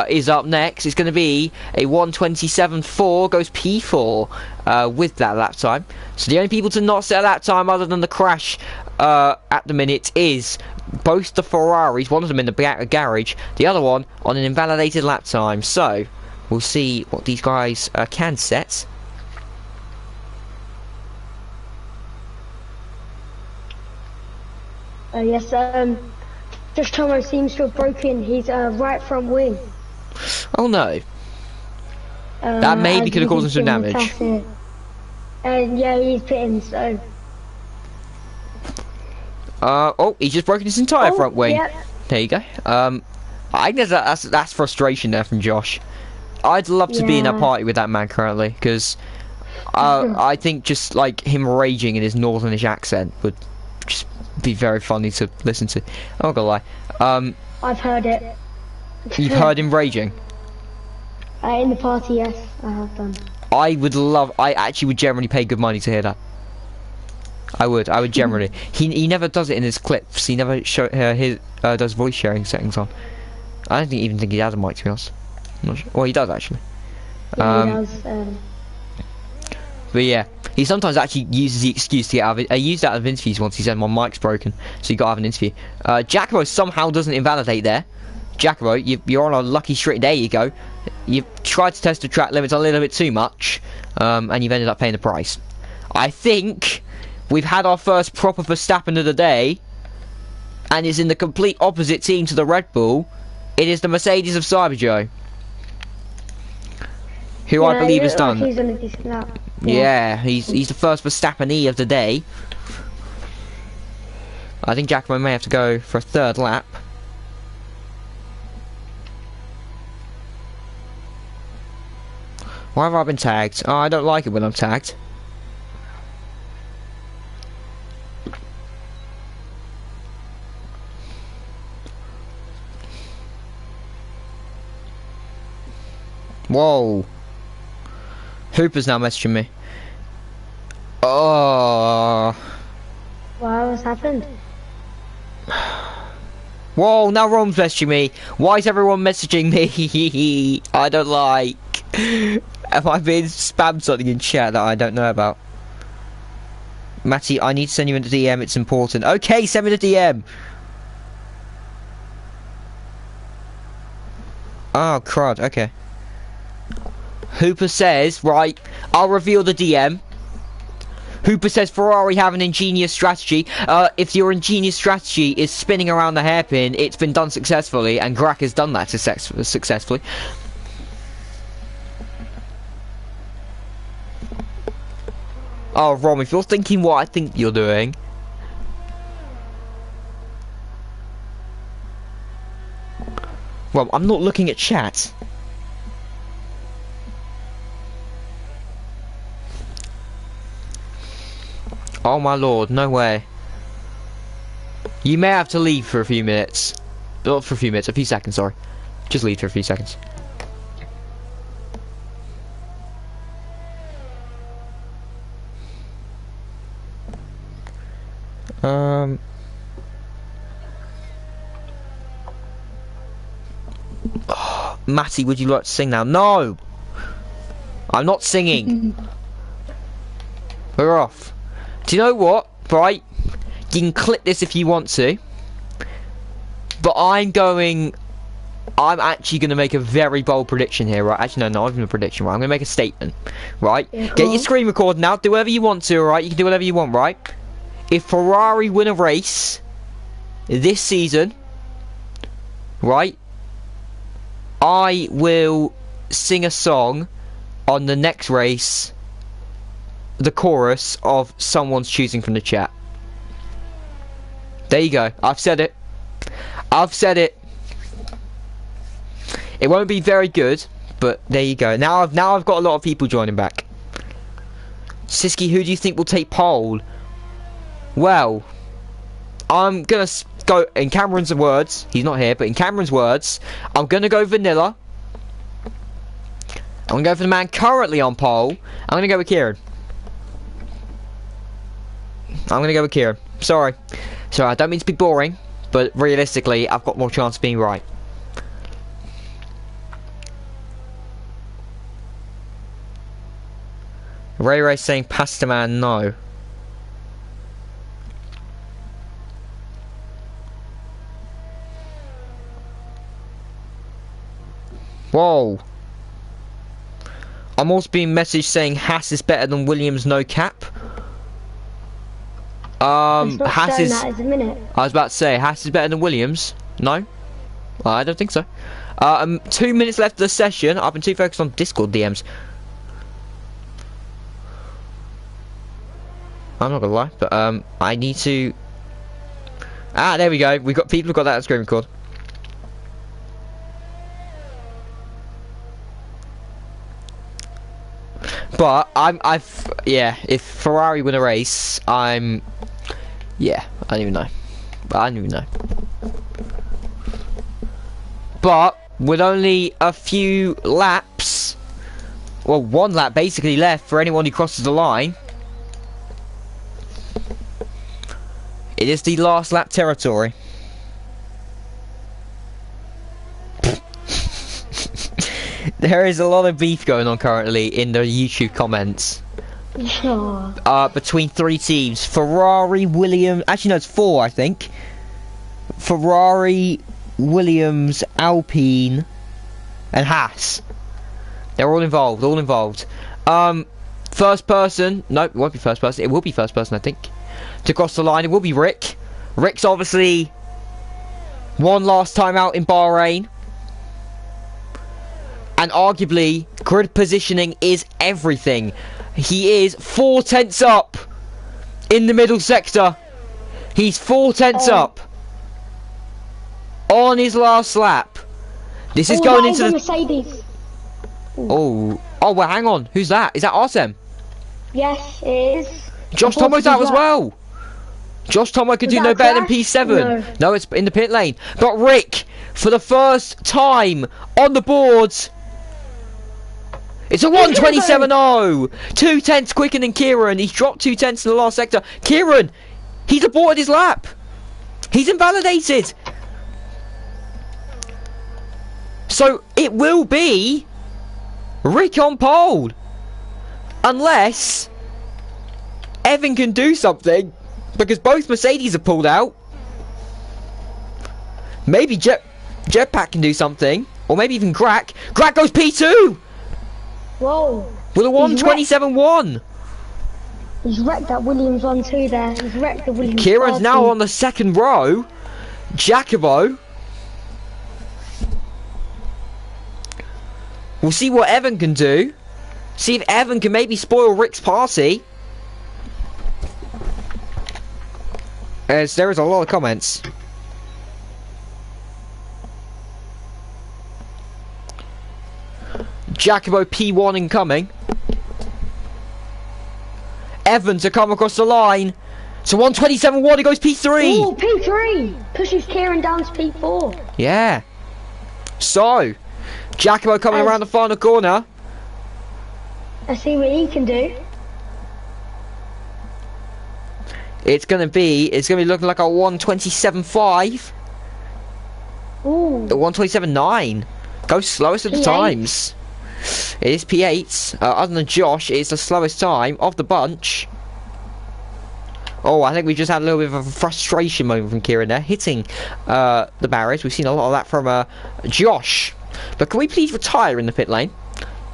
is up next. It's going to be a 1:27.4 goes P4 with that lap time. So the only people to not set a lap time other than the crash at the minute is both the Ferraris. One of them in the garage, the other one on an invalidated lap time. So we'll see what these guys can set. Yes, Josh Tomo seems to have broken his right front wing. Oh no. That maybe could have caused him some damage. And yeah, he's pitting, so... oh, he's just broken his entire front wing. Yep. There you go. I guess that's frustration there from Josh. I'd love to be in that party with that man currently, because I think just like him raging in his northernish accent would just be very funny to listen to. I'm not gonna lie. I've heard it. You've heard him raging? In the party, yes, I have done. I actually would generally pay good money to hear that. I would generally. He never does it in his clips. He never does voice sharing settings on. I don't even think he has a mic, to be honest. I'm not sure. Well, he does actually. Yeah, he does. But yeah, he sometimes actually uses the excuse to get out of it. I used that out of interviews once. He said my mic's broken, so you got to have an interview. Jacobo somehow doesn't invalidate there. Jacobo, you're on a lucky streak. There you go. You've tried to test the track limits a little bit too much, and you've ended up paying the price. I think we've had our first proper Verstappen of the day, and is in the complete opposite team to the Red Bull. It is the Mercedes of Cyber Joe, who I believe has done. He's on a decent lap. Yeah, he's the first Verstappen-y of the day. I think Giacomo may have to go for a third lap. Why have I been tagged? Oh, I don't like it when I'm tagged. Whoa. Hooper's now messaging me. Oh. Wow, what's happened? Whoa, now Rom's messaging me. Why is everyone messaging me? I don't like. Am I being spammed something in chat that I don't know about? Matty, I need to send you a DM, it's important. Okay, send me the DM. Oh, crud, okay. Hooper says, right, I'll reveal the DM. Hooper says Ferrari have an ingenious strategy. If your ingenious strategy is spinning around the hairpin, it's been done successfully, and Grack has done that successfully. Oh, Rom, if you're thinking what I think you're doing... Rom, I'm not looking at chat. Oh my lord, no way. You may have to leave for a few minutes. Not for a few minutes, a few seconds, sorry. Just leave for a few seconds. Oh, Matty, would you like to sing now? No! I'm not singing. We're off. Do you know what? Right? You can clip this if you want to. But I'm actually going to make a very bold prediction here, right? Actually, no, not even a prediction, right? I'm going to make a statement, right? Yeah, cool. Get your screen recording out. Do whatever you want to, right? You can do whatever you want, right? If Ferrari win a race this season, right? I will sing a song on the next race, the chorus of someone's choosing from the chat. There you go. I've said it. I've said it. It won't be very good, but there you go. Now I've got a lot of people joining back. Siski, who do you think will take pole? Well, I'm gonna go in Cameron's words. He's not here, but in Cameron's words, I'm gonna go vanilla. I'm gonna go for the man currently on pole. I'm gonna go with Kieran. I'm gonna go with Kieran. Sorry, I don't mean to be boring, but realistically, I've got more chance of being right. Ray saying Pasta Man no. Whoa. I'm also being messaged saying Haas is better than Williams no cap. Haas is... that, I was about to say, Haas is better than Williams. No? I don't think so. 2 minutes left of the session. I've been too focused on Discord DMs. I'm not gonna lie, but I need to... Ah, there we go. We've got people who've got that on screen record. But yeah, if Ferrari win a race, yeah, I don't even know. But with only a few laps, well, 1 lap basically left for anyone who crosses the line, it is the last lap territory. There is a lot of beef going on currently in the YouTube comments. Between 3 teams. Ferrari, Williams... Actually, no, it's 4, I think. Ferrari, Williams, Alpine, and Haas. They're all involved. First person... No, it won't be first person. It will be first person, I think. To cross the line, it will be Rick. Rick's obviously won last time out in Bahrain. And arguably, grid positioning is everything. He is 4 tenths up in the middle sector. He's 4 tenths up on his last lap. This is going into the Mercedes. Oh, well, hang on. Who's that? Is that Arsem? Yes, it is. Josh Tomo's out as well. Josh Tomo could do no better than P7. No, it's in the pit lane. But Rick, for the first time on the boards, it's a 1:27.0. 2 tenths quicker than Kieran. He's dropped 2 tenths in the last sector. Kieran, he's aborted his lap. He's invalidated. So it will be Rick on pole, unless Evan can do something, because both Mercedes have pulled out. Maybe Jetpack can do something, or maybe even Grack. Grack goes P2. Whoa. With a 127.1. He's wrecked that Williams 1-2 there. He's wrecked the Williams. Kieran's now on the second row. Jacobo. We'll see what Evan can do. See if Evan can maybe spoil Rick's party. As there is a lot of comments. Jacobo P1 incoming. Evan to come across the line. So 127.1, he goes P3. Oh, P3 pushes Kieran down to P4. Yeah. So, Jacobo coming around the final corner. Let's see what he can do. It's gonna be looking like a 127.5. Ooh. The 127.9. Goes slowest of the P8. times. It is P8. Other than Josh, it's the slowest time of the bunch. Oh, I think we just had a little bit of a frustration moment from Kieran there, hitting the barriers. We've seen a lot of that from Josh. But can we please retire in the pit lane?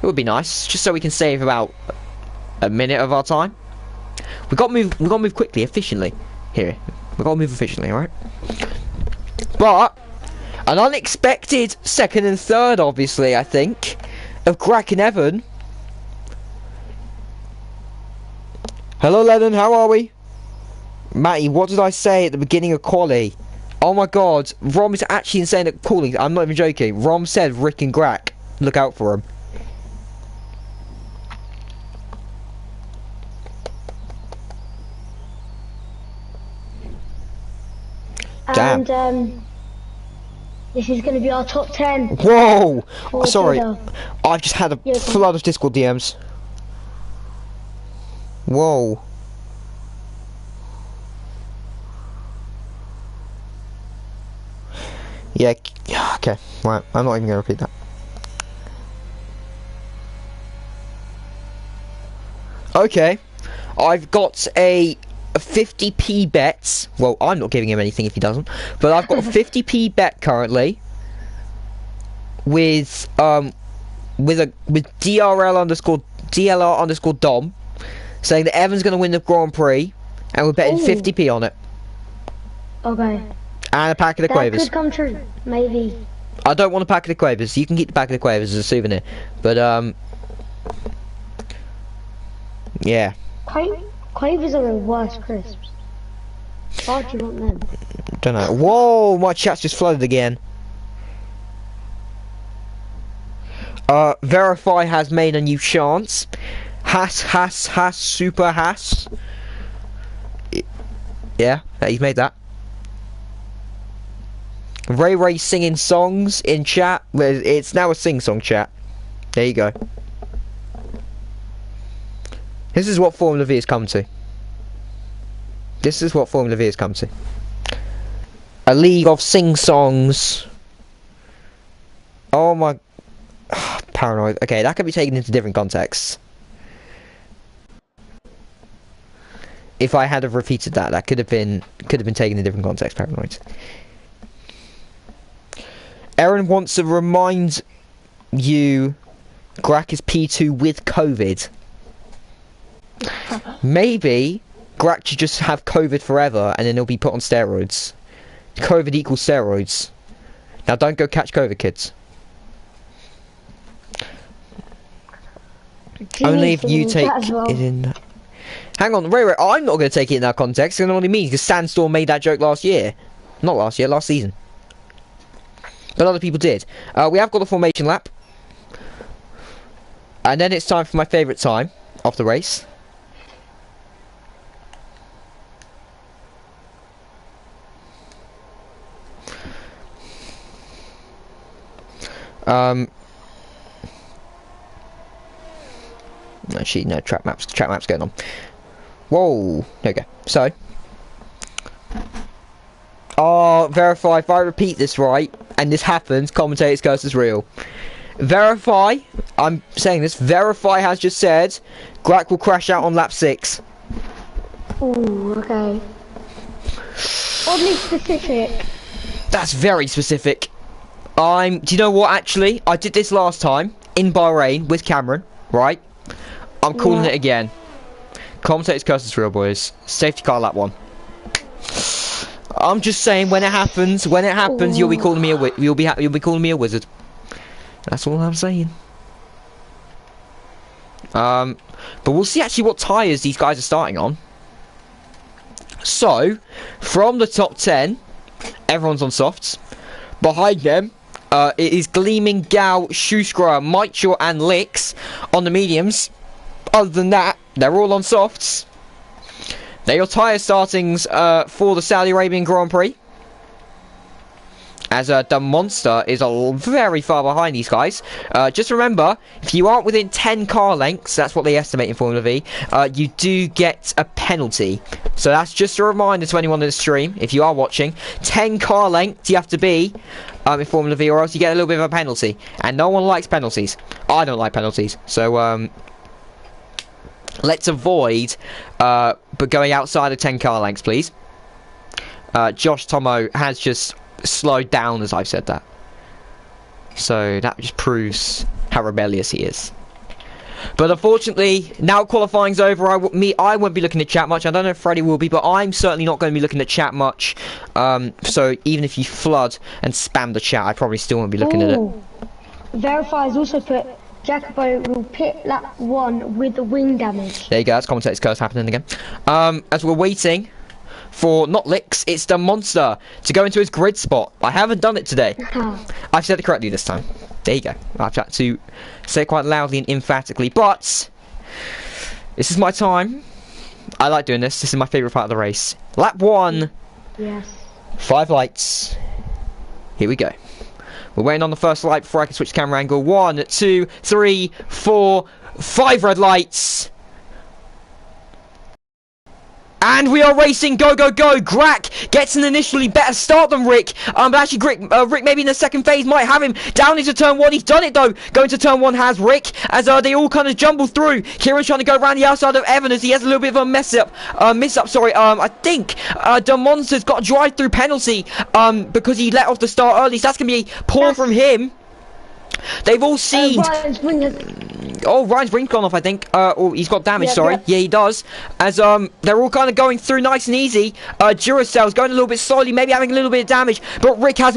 It would be nice, just so we can save about a minute of our time. We got to move quickly, efficiently. Here, we got to move efficiently, all right? But an unexpected second and third, obviously, I think, of Grack and Evan. Hello, Lennon. How are we? Matty, what did I say at the beginning of quali? Oh my god, Rom is actually insane at calling. I'm not even joking. Rom said Rick and Grack. Look out for him. Damn. And this is going to be our top 10. Whoa! Sorry, I've just had a Yeah, flood of Discord DMs. Whoa. Yeah, okay, right, I'm not even going to repeat that. Okay, I've got a 50p bet. Well, I'm not giving him anything if he doesn't, but I've got a 50p bet currently with DRL underscore Dom, saying that Evan's going to win the Grand Prix, and we're betting 50p on it. Okay. And a pack of the Quavers. That could come true, maybe. I don't want a pack of the Quavers. You can keep the pack of the Quavers as a souvenir. But, yeah. Quavers are the worst crisps. Why do you want them? Don't know. Whoa, my chat's just flooded again. Verify has made a new chance. Super Hass. Yeah, he's made that. Ray singing songs in chat. It's now a sing-song chat. There you go. This is what Formula V has come to. This is what Formula V has come to. A league of sing-songs. Oh my... Paranoid. Okay, that could be taken into different contexts. If I had have repeated that, that could have been taken in different contexts. Paranoid. Aaron wants to remind you, Grack is P2 with COVID. Maybe Grack should just have COVID forever and then he'll be put on steroids. COVID equals steroids. Now don't go catch COVID, kids. Only if you take it in... Hang on, Ray, I'm not going to take it in that context. I don't know what it means, because Sandstorm made that joke last year. Not last year, last season. But other people did. We have got a formation lap. And then it's time for my favourite time of the race. Actually, no, track map's going on. Whoa, there we go. So, verify if I repeat this right, and this happens, commentator's curse is real. Verify, I'm saying this, Verify has just said Grak will crash out on lap 6. Ooh, okay. Oddly specific. That's very specific. Do you know what, actually? I did this last time in Bahrain with Cameron, right? I'm calling it again. Commentator's curse is real, boys. Safety car lap 1. I'm just saying, when it happens, ooh, you'll be calling me you'll be calling me a wizard. That's all I'm saying. But we'll see actually what tyres these guys are starting on. So, from the top 10, everyone's on softs. Behind them, it is Gleaming, Gal, Schuskra, Mitchell, and Lix on the mediums. Other than that, they're all on softs. They're your tyre startings for the Saudi Arabian Grand Prix. As the Monster is very far behind these guys. Just remember, if you aren't within 10 car lengths, that's what they estimate in Formula V, you do get a penalty. So that's just a reminder to anyone in the stream, if you are watching, 10 car lengths you have to be in Formula V, or else you get a little bit of a penalty. And no one likes penalties. I don't like penalties. So, let's avoid but going outside of 10 car lengths, please. Josh Tomo has just slowed down as I've said that. So that just proves how rebellious he is. But unfortunately, now qualifying's over, I won't be looking at chat much. I don't know if Freddie will be, but I'm certainly not going to be looking at chat much. So even if you flood and spam the chat, I probably still won't be looking at it. Verify has also put Jacobo will pit lap 1 with the wing damage. There you go, that's commentator's curse happening again. As we're waiting for, not Lix, it's the Monster to go into his grid spot. I haven't done it today. I've said it correctly this time. There you go. I've had to say it quite loudly and emphatically, but this is my time. I like doing this. This is my favourite part of the race. Lap 1. Yes. 5 lights. Here we go. We're waiting on the first light before I can switch camera angle. 1, 2, 3, 4, 5 red lights. And we are racing, go, go, go. Grak gets an initially better start than Rick. But actually, Rick maybe in the second phase might have him down into turn 1. He's done it, though. Going to turn 1 has Rick, as they all kind of jumble through. Kieran's trying to go around the outside of Evan, as he has a little bit of a miss up. I think the Monster's got a drive-through penalty because he let off the start early. So that's going to be poor from him. They've all seen... Ryan's ring's gone off, I think. Or he's got damage, sorry. Yeah, he does. As they're all kind of going through nice and easy. Duracell's going a little bit slowly, maybe having a little bit of damage. But Rick has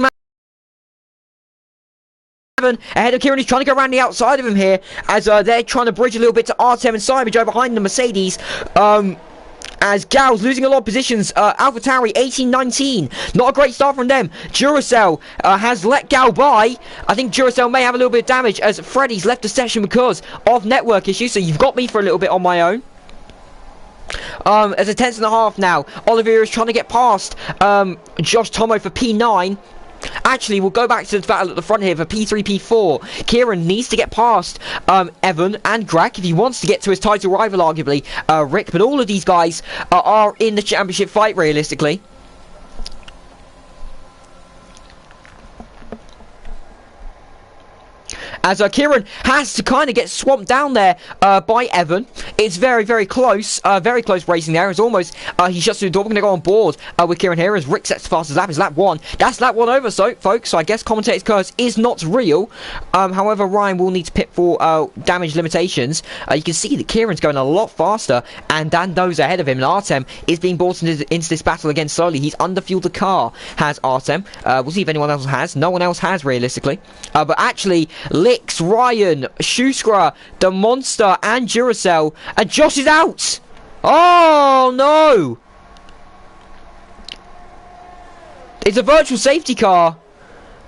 ahead of Kieran. He's trying to go around the outside of him here. As they're trying to bridge a little bit to Artem and Simon behind the Mercedes. As Gal's losing a lot of positions. AlphaTauri 18-19. Not a great start from them. Duracell has let Gal by. I think Duracell may have a little bit of damage as Freddy's left the session because of network issues. So you've got me for a little bit on my own. As a 10th and a half now. Oliveira is trying to get past Josh Tomo for P9. Actually, we'll go back to the battle at the front here for P3, P4. Kieran needs to get past Evan and Grak if he wants to get to his title rival, arguably, Rick. But all of these guys are in the championship fight, realistically. As Kieran has to kind of get swamped down there by Evan. It's very, very close racing there. It's almost, he shuts through the door. We're going to go on board with Kieran here as Rick sets the fastest lap. Is lap 1. That's lap 1 over, so folks. So I guess commentator's curse is not real. However, Ryan will need to pit for damage limitations. You can see that Kieran's going a lot faster, and Dando's ahead of him. And Artem is being brought into this battle again slowly. He's underfueled the car, has Artem. We'll see if anyone else has. No one else has, realistically. But actually, Lix, Ryan, Schuskra, the Monster, and Duracell, and Josh is out! Oh no! It's a virtual safety car.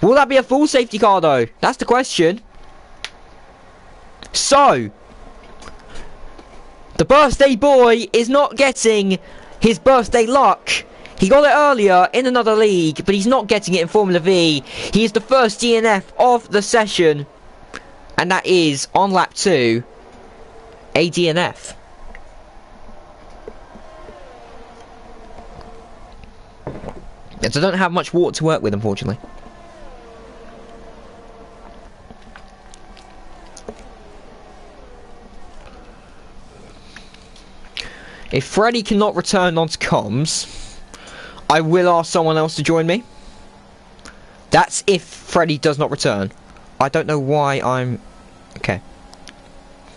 Will that be a full safety car though? That's the question. So, the birthday boy is not getting his birthday luck. He got it earlier in another league, but he's not getting it in Formula V. He is the first DNF of the session. And that is, on lap 2, a DNF. And so I don't have much water to work with, unfortunately. If Freddy cannot return onto comms, I will ask someone else to join me. That's if Freddy does not return. I don't know why I'm... Okay.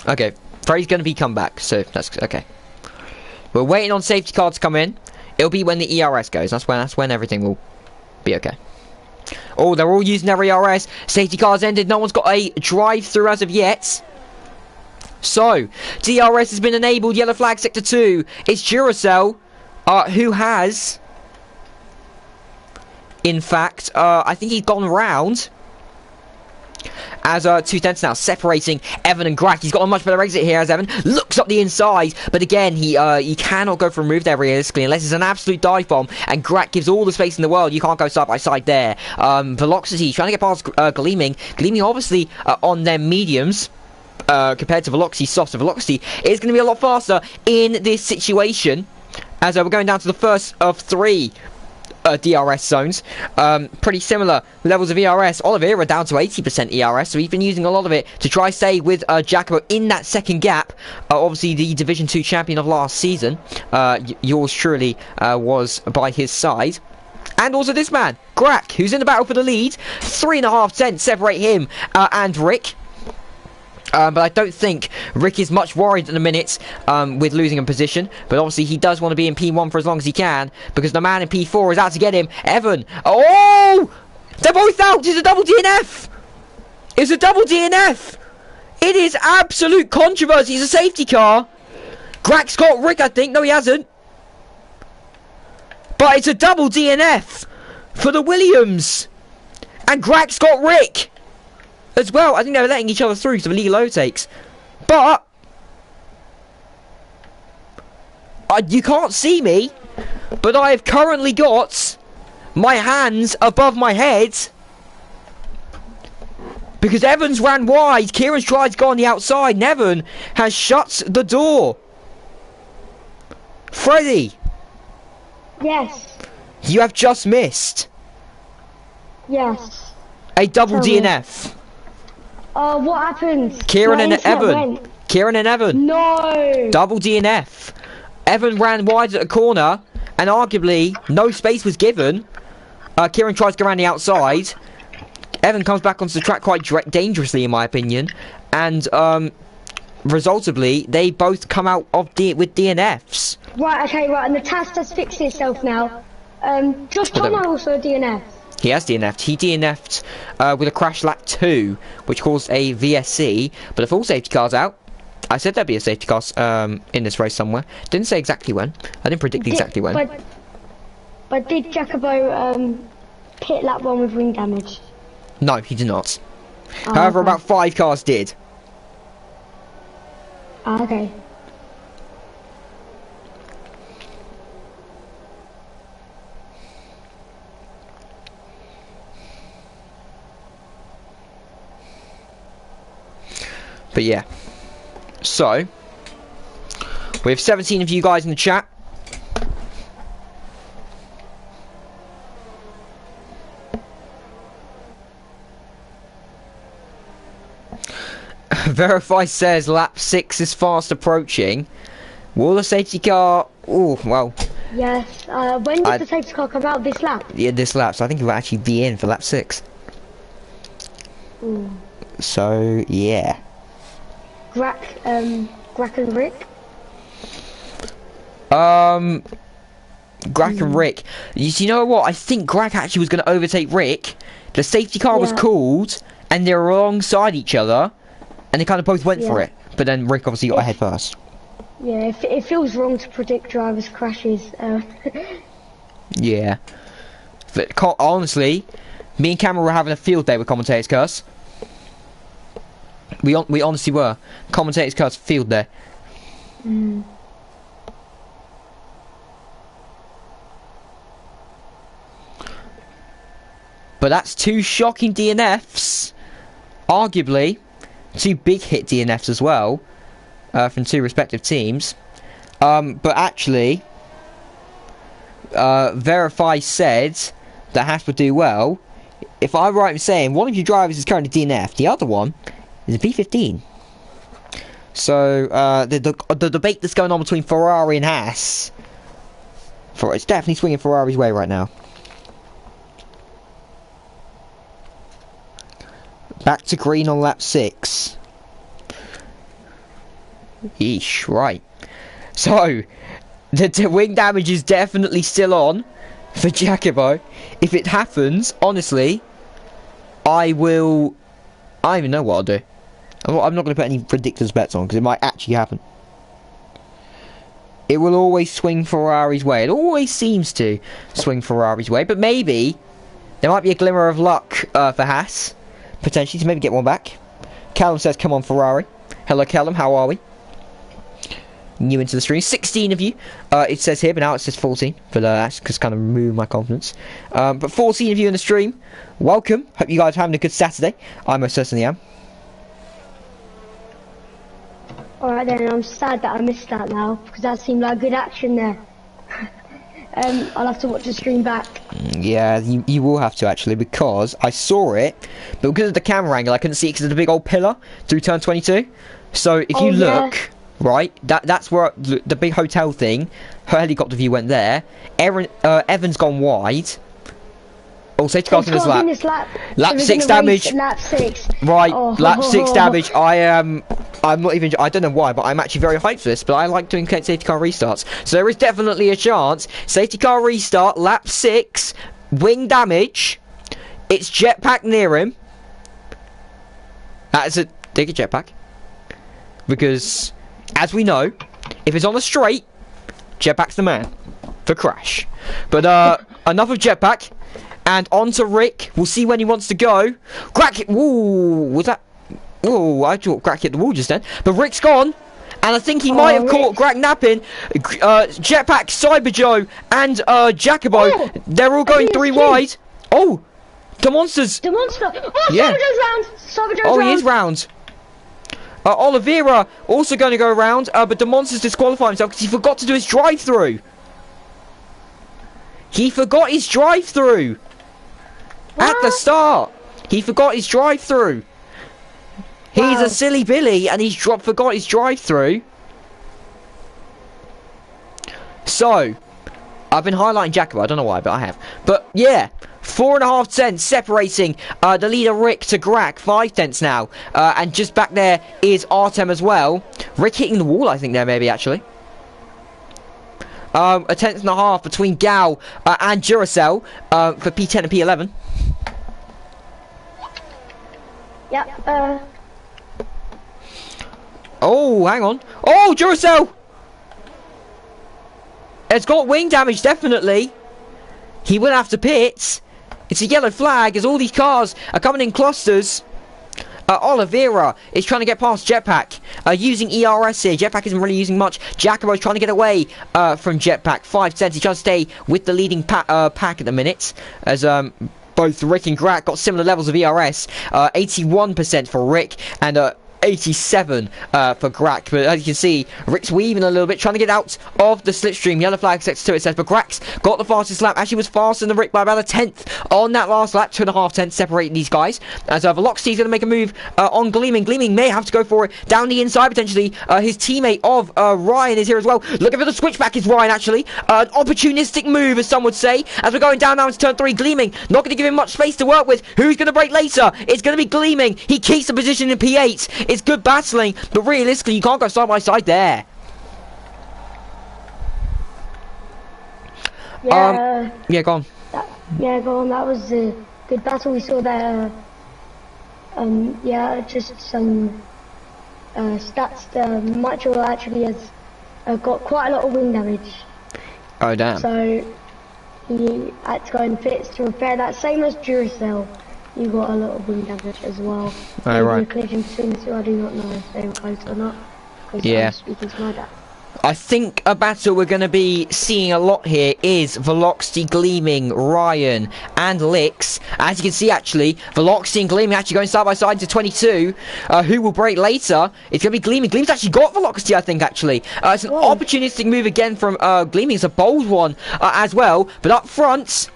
Okay, Freddy's going to be come back, so that's okay. We're waiting on safety car to come in. It'll be when the ERS goes. That's when everything will be okay. Oh, they're all using their ERS. Safety car's ended. No one's got a drive-through as of yet. So, DRS has been enabled. Yellow flag sector 2. It's Duracell, who has... In fact, I think he's gone round. As 2 tenths now separating Evan and Grak. He's got a much better exit here as Evan looks up the inside, but again he cannot go for a move there realistically unless it's an absolute dive bomb, and Grak gives all the space in the world. You can't go side by side there. Velocity trying to get past Gleaming obviously on their mediums compared to Velocity. Softer Velocity is going to be a lot faster in this situation as we're going down to the first of 3 DRS zones. Pretty similar levels of ERS. Oliveira down to 80% ERS, so he's been using a lot of it to try stay with Jacopo in that second gap. Obviously the Division 2 champion of last season. Yours truly was by his side. And also this man, Grak, who's in the battle for the lead. 3.5 tenths separate him and Rick. But I don't think Rick is much worried in a minute with losing a position. But obviously he does want to be in P1 for as long as he can, because the man in P4 is out to get him. Evan. Oh! They're both out! It's a double DNF! It's a double DNF! It is absolute controversy. It's a safety car. Grak's got Rick, I think. No, he hasn't. But it's a double DNF for the Williams. And Grak's got Rick as well. I think they were letting each other through because of illegal overtakes. But you can't see me, but I have currently got my hands above my head because Evans ran wide. Kieran's tried to go on the outside, and Evan has shut the door. Freddy. Yes. You have just missed. Yes. A double DNF. What happened? Kieran and Evan. Kieran and Evan. No. Double DNF. Evan ran wide at the corner, and arguably no space was given. Kieran tries to go around the outside. Evan comes back onto the track quite dangerously, in my opinion, and resultably they both come out of with DNFs. Right. Okay. Right. And the task has fixed itself now. Josh Thomas also a DNF. He has DNF'd. He DNF'd with a crash lap 2, which caused a VSC, but a full safety car's out. I said there'd be a safety car in this race somewhere. Didn't say exactly when. I didn't predict exactly when. But did Jacopo pit lap 1 with ring damage? No, he did not. However, about 5 cars did. Okay. But yeah, so we have 17 of you guys in the chat. Verify says lap 6 is fast approaching. Will the safety car... Oh, well... Yes, when did the safety car come out? This lap? Yeah, this lap, so I think it will actually be in for lap 6. Ooh. So, yeah. Grak and Rick? Grak and Rick. You know what? I think Grak actually was going to overtake Rick. The safety car was called, and they were alongside each other, and they kind of both went for it. But then Rick obviously got ahead first. Yeah, it feels wrong to predict drivers' crashes. Yeah. But honestly, me and Cameron were having a field day with Commentator's Curse. We honestly were. Commentator's Curse field day. Mm. But that's 2 shocking DNFs. Arguably, 2 big hit DNFs as well. From 2 respective teams. But actually, Verify said that Hash would do well. If I'm right in saying, one of your drivers is currently DNF, the other one is a P15. So, the debate that's going on between Ferrari and Haas, it's definitely swinging Ferrari's way right now. Back to green on lap 6. Yeesh, right. So, the wing damage is definitely still on for Jacobo. If it happens, honestly, I don't even know what I'll do. I'm not going to put any ridiculous bets on because it might actually happen. It will always swing Ferrari's way. It always seems to swing Ferrari's way. But maybe there might be a glimmer of luck for Haas, potentially, to maybe get one back. Callum says, come on, Ferrari. Hello, Callum. How are we? New into the stream. 16 of you. It says here, but now it says 14. But that's because kind of removed my confidence. But 14 of you in the stream. Welcome. Hope you guys are having a good Saturday. I most certainly am. Alright then, I'm sad that I missed that now, because that seemed like good action there. I'll have to watch the stream back. Yeah, you will have to actually, because I saw it, but because of the camera angle I couldn't see it because of the big old pillar through turn 22. So if you look, right, that's where the big hotel thing, her helicopter view went there. Evan's gone wide. Oh, safety car's in his lap. Lap 6 damage. Lap 6. Right, lap 6 damage. I'm not even, I don't know why, but I'm actually very hyped for this, but I like doing safety car restarts. So there is definitely a chance. Safety car restart, lap 6, wing damage. It's jetpack near him. That is a, take a jetpack. Because, as we know, if it's on the straight, jetpack's the man for crash. But, enough of jetpack. And on to Rick. We'll see when he wants to go. Crack it. Ooh, was that? Oh, I thought Crack hit the wall just then. But Rick's gone. And I think he might have caught Crack napping. Jetpack, Cyber Joe, and Jacobo. They're all going 3 wide. Oh, the monsters. The monster. Oh, yeah. Cyber Joe's round. Cyber Joe's round. He is round. Oliveira also going to go around, but the monsters disqualify himself because he forgot to do his drive-through. He forgot his drive-through. At the start, he forgot his drive-through. He's a silly Billy, and he's forgot his drive-through. So, I've been highlighting Jacobo. I don't know why, but I have. But yeah, 4.5 tenths separating the leader Rick to Grack. 5 tenths now, and just back there is Artem as well. Rick hitting the wall, I think there maybe actually. A 1/10.5 between Gal and Duracell for P10 and P11. Yep. Oh, hang on. Oh, Duracell! It's got wing damage, definitely. He will have to pit. It's a yellow flag as all these cars are coming in clusters. Oliveira is trying to get past Jetpack using ERS here. Jetpack isn't really using much. Jacobo's trying to get away from Jetpack. 5 tenths. He tries to stay with the leading pack at the minute. As both Rick and Grack got similar levels of ERS. 81% for Rick and 87 for Grack, but as you can see, Rick's weaving a little bit, trying to get out of the slipstream. Yellow flag sector 2, it says, but Grack's got the fastest lap. Actually was faster than Rick by about 1/10 on that last lap. 2.5 tenths separating these guys. As Velocity's going to make a move on Gleaming. Gleaming may have to go for it down the inside potentially. His teammate of Ryan is here as well. Looking for the switchback is Ryan actually. An opportunistic move, as some would say. As we're going down now into turn 3, Gleaming not going to give him much space to work with. Who's going to break later? It's going to be Gleaming. He keeps the position in P8. It's good battling, but realistically, you can't go side by side there. Yeah. Yeah, go on. Yeah, go on. That was a good battle we saw there. Yeah, just some stats. Mitchell actually has got quite a lot of wing damage. Oh, damn. So he had to go in pits to repair that. Same as Duracell. You got a lot of wing damage as well. Oh, right. Collision between the two, I do not know if they were close or not. Yeah. I'm speaking to my dad. I think a battle we're going to be seeing a lot here is Velocity, Gleaming, Ryan, and Lix. As you can see, actually, Velocity and Gleaming actually going side by side to 22. Who will break later? It's going to be Gleaming. Gleaming's actually got Velocity, I think, actually. It's an opportunistic move again from Gleaming. It's a bold one as well. But up front,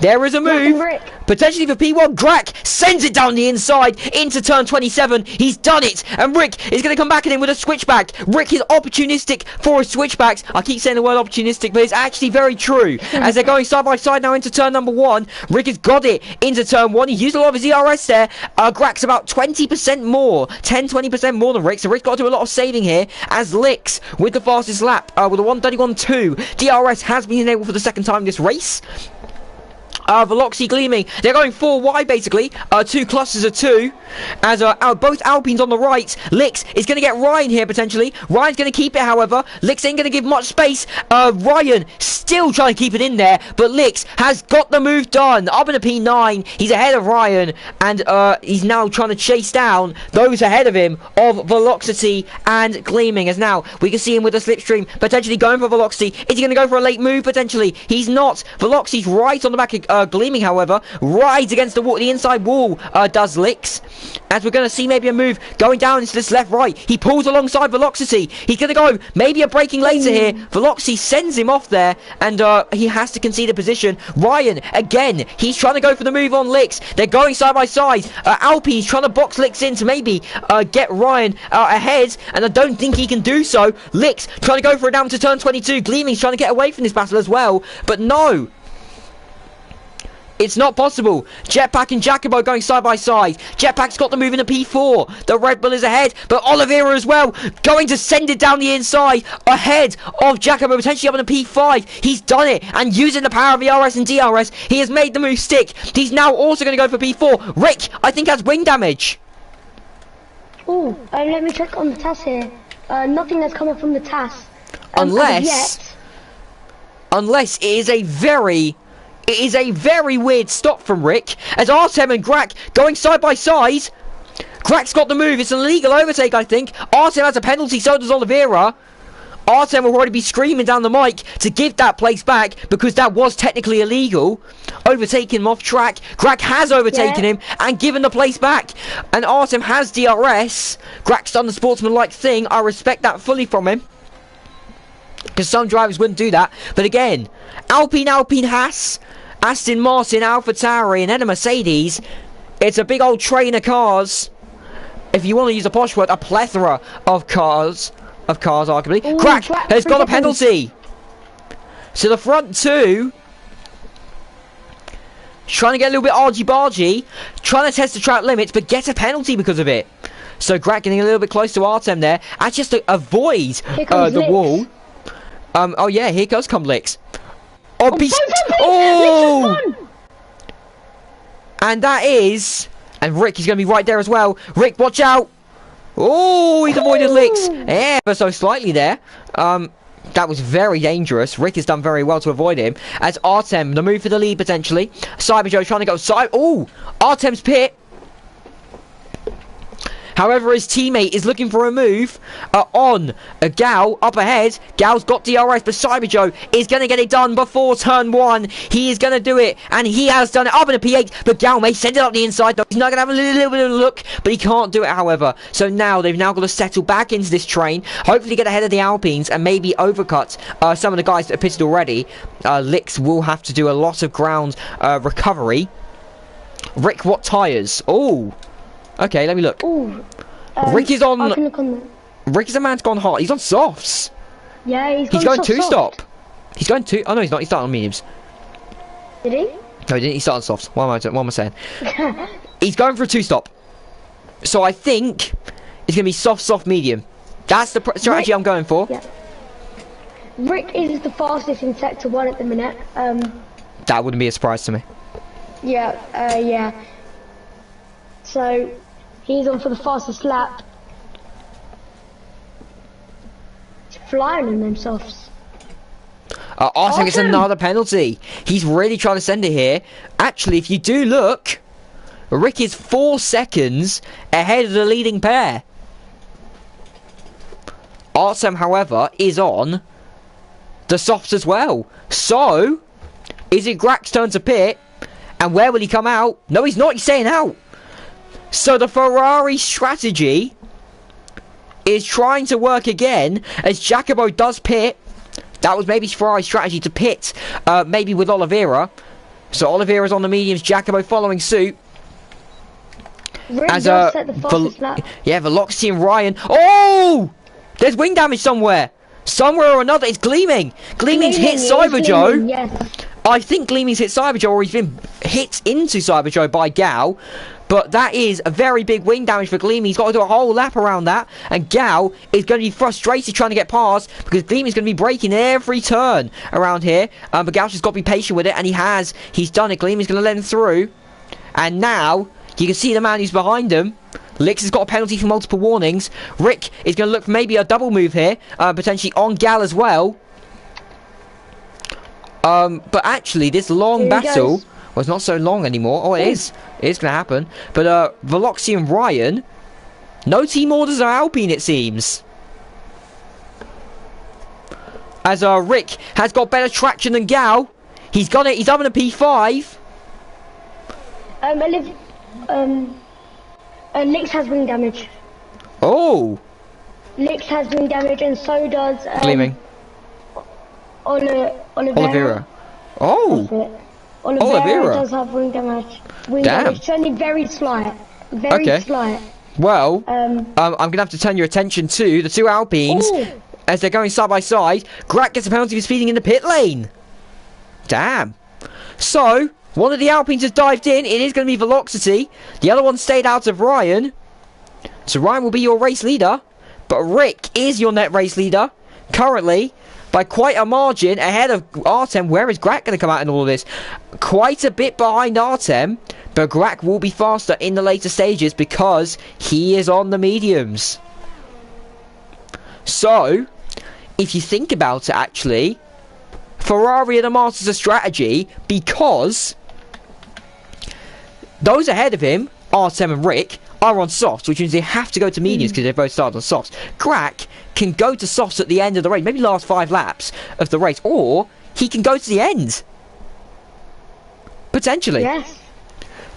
There is a move. Potentially for P1. Grak sends it down the inside into turn 27. He's done it. And Rick is going to come back at him with a switchback. Rick is opportunistic for his switchbacks. I keep saying the word opportunistic, but it's actually very true. As they're going side by side now into turn number 1. Rick has got it into turn 1. He used a lot of his ERS there. Grak's about 20% more. 10-20% more than Rick. So Rick's got to do a lot of saving here. As Licks with the fastest lap with a 1:31.2. DRS has been enabled for the second time this race. Veloxy Gleaming, they're going 4 wide basically, 2 clusters of 2, as both Alpines on the right. Licks is going to get Ryan here potentially. Ryan's going to keep it, however. Licks ain't going to give much space. Ryan still trying to keep it in there, but Licks has got the move done. Up in a P9, he's ahead of Ryan, and he's now trying to chase down those ahead of him of Velocity and Gleaming, as now we can see him with a slipstream, potentially going for Velocity. Is he going to go for a late move potentially? He's not. Velocity's right on the back of Gleaming, however, rides against the wall, the inside wall, does Licks. As we're going to see maybe a move going down into this left-right. He pulls alongside Velocity. He's going to go maybe a braking later here. Velocity sends him off there, and he has to concede a position. Ryan, again, he's trying to go for the move on Licks. They're going side by side. Alpine's trying to box Licks in to maybe get Ryan ahead, and I don't think he can do so. Licks trying to go for it down to turn 22. Gleaming's trying to get away from this battle as well, but no. It's not possible. Jetpack and Jacobo going side by side. Jetpack's got the move in a P4. The Red Bull is ahead, but Oliveira as well, going to send it down the inside, ahead of Jacobo, potentially up in a P5. He's done it, and using the power of ERS and DRS, he has made the move stick. He's now also going to go for P4. Rick, I think, has wing damage. Oh, let me check on the TAS here. Nothing has come up from the TAS. Unless it is a very weird stop from Rick, as Artem and Grak going side by side. Grak's got the move. It's an illegal overtake, I think. Artem has a penalty, so does Oliveira. Artem will already be screaming down the mic to give that place back, because that was technically illegal. Overtaking him off track. Grak has overtaken him and given the place back. And Artem has DRS. Grak's done the sportsmanlike thing. I respect that fully from him, because some drivers wouldn't do that. But again, Alpine, Haas, Aston Martin, AlphaTauri, and then a Mercedes. It's a big old train of cars. If you want to use a posh word, a plethora of cars. Arguably. Grak has got a penalty. So the front two, trying to get a little bit argy-bargy, trying to test the track limits, but get a penalty because of it. So Grak getting a little bit close to Artem there, and just to avoid the wall. Oh yeah, here does come Licks. And that is, and Rick is going to be right there as well. Rick, watch out! Oh, he's avoided Licks ever so slightly there. That was very dangerous. Rick has done very well to avoid him. As Artem, the move for the lead potentially. Cyber Joe trying to go side. Oh, Artem's pit. However, his teammate is looking for a move on Gal up ahead. Gal's got DRS, but Cyber Joe is going to get it done before turn 1. He is going to do it, and he has done it up in a P8, but Gal may send it up the inside, though. He's not going to have a little bit of a look, but he can't do it, however. So now they've now got to settle back into this train, hopefully get ahead of the Alpines, and maybe overcut some of the guys that are pitted already. Licks will have to do a lot of ground recovery. Rick, what tyres? Oh. Okay, let me look. Ooh, Rick is on. Rick is a man's gone hot. He's on softs. Yeah, he's going two-stop. He's going two. Oh no, he's not. He's starting on mediums. Did he? No, he didn't. He started on softs. What am I saying? He's going for a two-stop. So I think it's gonna be soft, medium. That's the strategy I'm going for. Yeah. Rick is the fastest in sector 1 at the minute. That wouldn't be a surprise to me. Yeah. Yeah. So he's on for the fastest lap. He's flying in them softs. Artem gets another penalty. He's really trying to send it here. Actually, if you do look, Rick is 4 seconds ahead of the leading pair. Artem, however, is on the softs as well. So, is it Grak's turn to pit? And where will he come out? No, he's not. He's staying out. So the Ferrari strategy is trying to work again, as Jacobo does pit. That was maybe Ferrari's strategy to pit, maybe with Oliveira. So Oliveira's on the mediums, Jacobo following suit. Rick As does set the fastest lap. yeah, Velocity and Ryan. Oh! There's wing damage somewhere. Somewhere or another, it's Gleaming. Gleaming's hit Cyber Joe. Yes. I think Gleaming's hit Cyber Joe, or he's been hit into Cyber Joe by Gal. But that is a very big wing damage for Gleaming. He's got to do a whole lap around that. And Gal is going to be frustrated trying to get past, because Gleaming's going to be braking every turn around here. But Gal's just got to be patient with it, and he has. He's done it. Gleaming's going to let him through. And now, you can see the man who's behind him. Lix has got a penalty for multiple warnings. Rick is going to look for maybe a double move here, potentially on Gal as well. But actually, this long battle was not so long anymore. Oh, it is. It is going to happen. But Veloxy and Ryan, no team orders are Alpine, it seems. As Rick has got better traction than Gal. He's got it. He's having a P5. Lix has wing damage. Oh. Lix has wing damage, and so does Gleaming. Oliveira. Oh. Oliveira does have wing damage. Damage. It's only very slight. Very slight. Well, I'm going to have to turn your attention to the two Alpines. Ooh. As they're going side by side. Grak gets a penalty for speeding in the pit lane. Damn. So, one of the Alpines has dived in. It is going to be Velocity. The other one stayed out of Ryan. So Ryan will be your race leader. But Rick is your net race leader. Currently, by quite a margin, ahead of Artem. Where is Grak going to come out in all of this? Quite a bit behind Artem. But Grak will be faster in the later stages because he is on the mediums. So, if you think about it actually, Ferrari are the masters of strategy, because those ahead of him, Artem and Rick, are on softs, which means they have to go to mediums because they both started on softs. Grak can go to softs at the end of the race, maybe last 5 laps of the race, or he can go to the end. Potentially. Yes.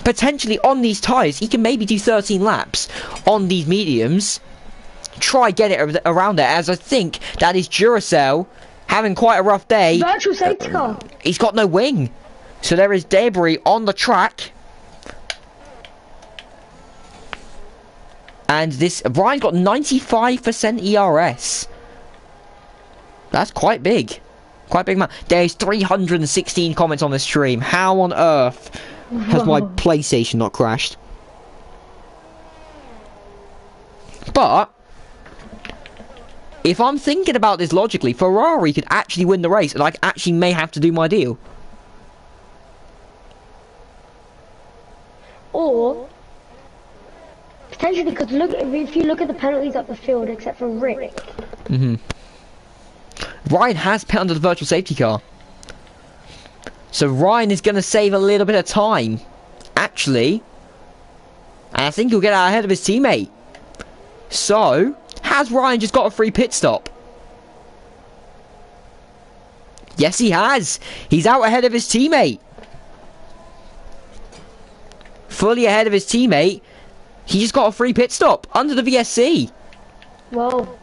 Potentially on these tyres, he can maybe do 13 laps on these mediums. Try get it around there, as I think that is Duracell having quite a rough day. Virtual safety car. He's got no wing. So there is debris on the track. And this Ryan's got 95% ERS. That's quite big. Quite big, man. There's 316 comments on this stream. How on earth has my PlayStation not crashed? But if I'm thinking about this logically, Ferrari could actually win the race, and I actually may have to do my deal. Or potentially, because if you look at the penalties up the field, except for Rick. Ryan has put under the virtual safety car. So Ryan is going to save a little bit of time, actually. And I think he'll get out ahead of his teammate. So, has Ryan just got a free pit stop? Yes, he has. He's out ahead of his teammate. Fully ahead of his teammate. He just got a free pit stop under the VSC. Whoa.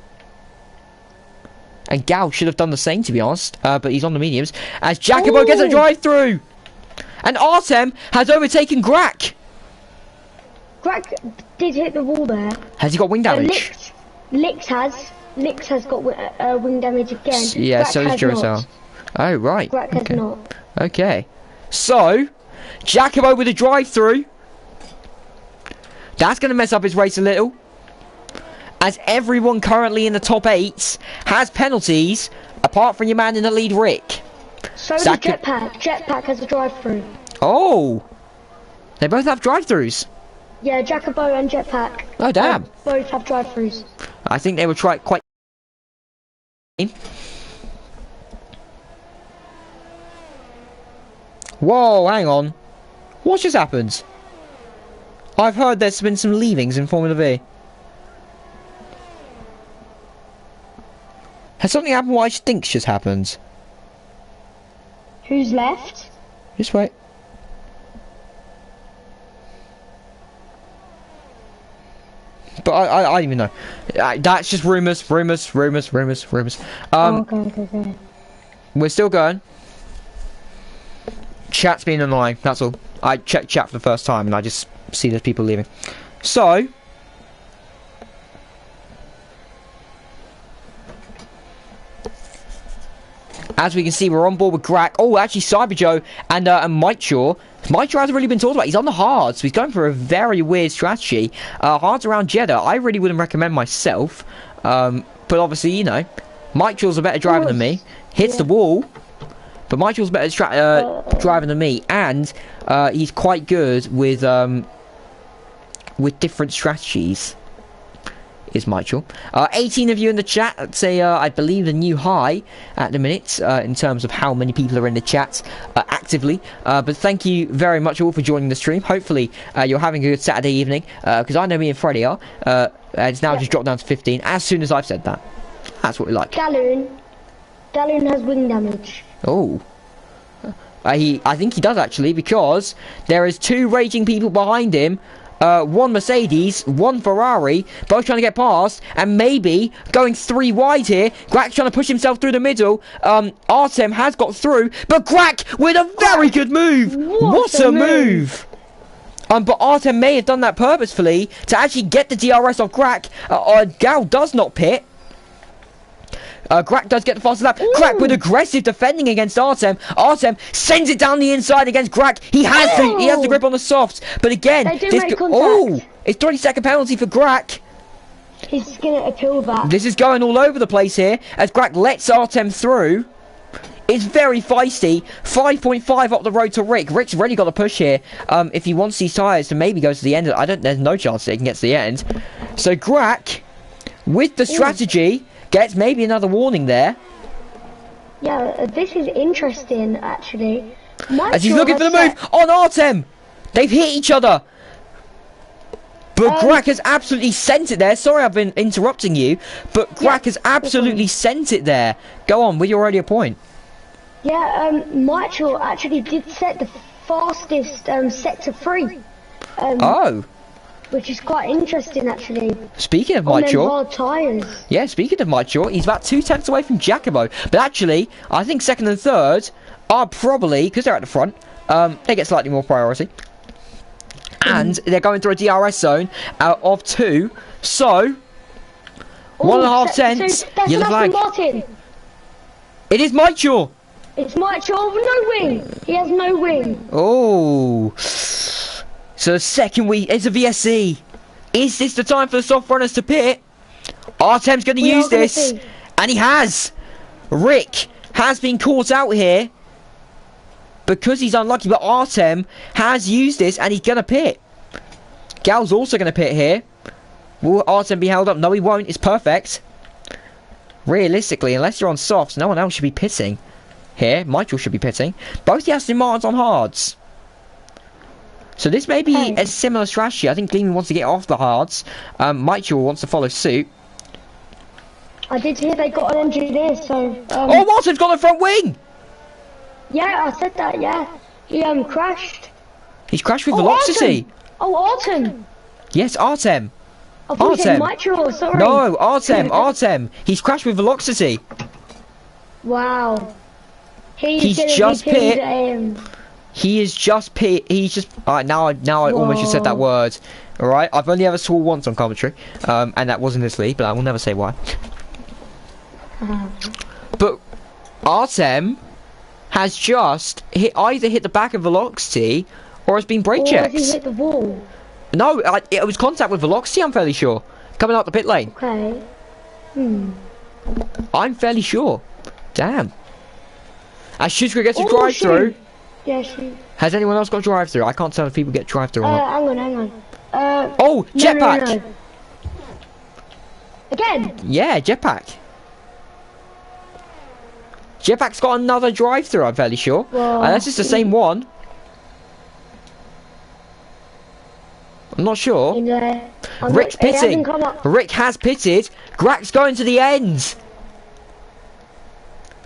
And Gal should have done the same, to be honest. But he's on the mediums. As Jacobo gets a drive-through. And Artem has overtaken Grak. Grak did hit the wall there. Has he got wing damage? Lix has got wing damage again. Yeah, Grak so does Duracell. Oh, right. Grak has not. Okay. So, Jacobo with a drive-through. That's going to mess up his race a little. As everyone currently in the top 8 has penalties, apart from your man in the lead, Rick. So does Jetpack. Jetpack has a drive-through. Oh. They both have drive-throughs. Yeah, Jacobo and Jetpack. Oh, damn. Both have drive-throughs. I think they were quite... Whoa, hang on. What just happened? I've heard there's been some leavings in Formula V. Has something happened what I think's just happened? Who's left? Just wait. But I don't even know. That's just rumours. Okay. We're still going. Chat's been annoying, that's all. I checked chat for the first time and I just see there's people leaving. So... as we can see, we're on board with Grak. Oh, actually, Cyber Joe and Mitechur. Mitechur hasn't really been talked about. He's on the hards, so he's going for a very weird strategy. Hards around Jeddah, I really wouldn't recommend myself. But obviously, you know, Mitechur's a better driver than me. Hits the wall. But Mitechur's a better driver than me. And he's quite good with different strategies. Is Mitechur. 18 of you in the chat. I'd say, I believe, the new high at the minute in terms of how many people are in the chat actively. But thank you very much all for joining the stream. Hopefully, you're having a good Saturday evening because I know me and Freddie are. It's now just dropped down to 15 as soon as I've said that. That's what we like. Galloon has wing damage. Oh. I think he does actually because there is 2 raging people behind him. 1 Mercedes, 1 Ferrari, both trying to get past, and maybe going 3 wide here. Grak trying to push himself through the middle. Artem has got through, but Grak with a very good move. What a move! But Artem may have done that purposefully to actually get the DRS off Grak. Gal does not pit. Grak does get the fastest lap. Grak with aggressive defending against Artem. Artem sends it down the inside against Grak. He has the grip on the softs. But again, it's 20-second penalty for Grak. He's gonna appeal that. This is going all over the place here as Grak lets Artem through. It's very feisty. 5.5 up the road to Rick. Rick's really got to push here. If he wants these tyres to maybe go to the end. There's no chance that he can get to the end. So Grak, with the strategy, gets maybe another warning there. Yeah, this is interesting, actually. As he's looking for the move on Artem. They've hit each other. But Grak has absolutely sent it there. Sorry I've been interrupting you. But Grak has absolutely sent it there. Go on with your earlier point. Yeah, Mitechur actually did set the fastest sector 3. Which is quite interesting, actually. Speaking of Mitechur, hard tyres. Yeah, speaking of Mitechur, he's about 2 tenths away from Jacobo. But actually, I think second and third are probably, because they're at the front, they get slightly more priority. And they're going through a DRS zone of 2. So, 1.5 tenths. Yellow flag. Martin. It is Mitechur. It's Mitechur. No wing. He has no wing. Oh. So the second it's a VSC. Is this the time for the soft runners to pit? Artem's going to use this. And he has. Rick has been caught out here. Because he's unlucky. But Artem has used this and he's going to pit. Gal's also going to pit here. Will Artem be held up? No, he won't. It's perfect. Realistically, unless you're on softs, no one else should be pitting. Here, Mitechur should be pitting. Both the Aston Martins on hards. So this may be a similar strategy. I think Gleeman wants to get off the hards. Mitechur wants to follow suit. I did hear they got an engineer, so... oh, Martin's got the front wing! Yeah, I said that, yeah. He crashed. He's crashed with velocity. Artem! Yes, Artem. I thought you said Mitechur, sorry. No, Artem. He's crashed with velocity. Wow. He's just pit. He is just pit. He's just. Alright, now I almost just said that word. Alright, I've only ever swore once on commentary, and that was in this league, but I will never say why. But Artem has just either hit the back of velocity or has been brake checked. Or has he hit the wall? No, it was contact with velocity. I'm fairly sure. Coming out the pit lane. Okay. I'm fairly sure. Damn. As Shizka gets a drive through. Yeah, she... Has anyone else got drive through? I can't tell if people get drive through or not. Hang on. Oh, jetpack! No. Again? Yeah, jetpack. Jetpack's got another drive through, I'm fairly sure. Unless it's the same one. I'm not sure. Rick's pitting. Rick has pitted. Grak's going to the end.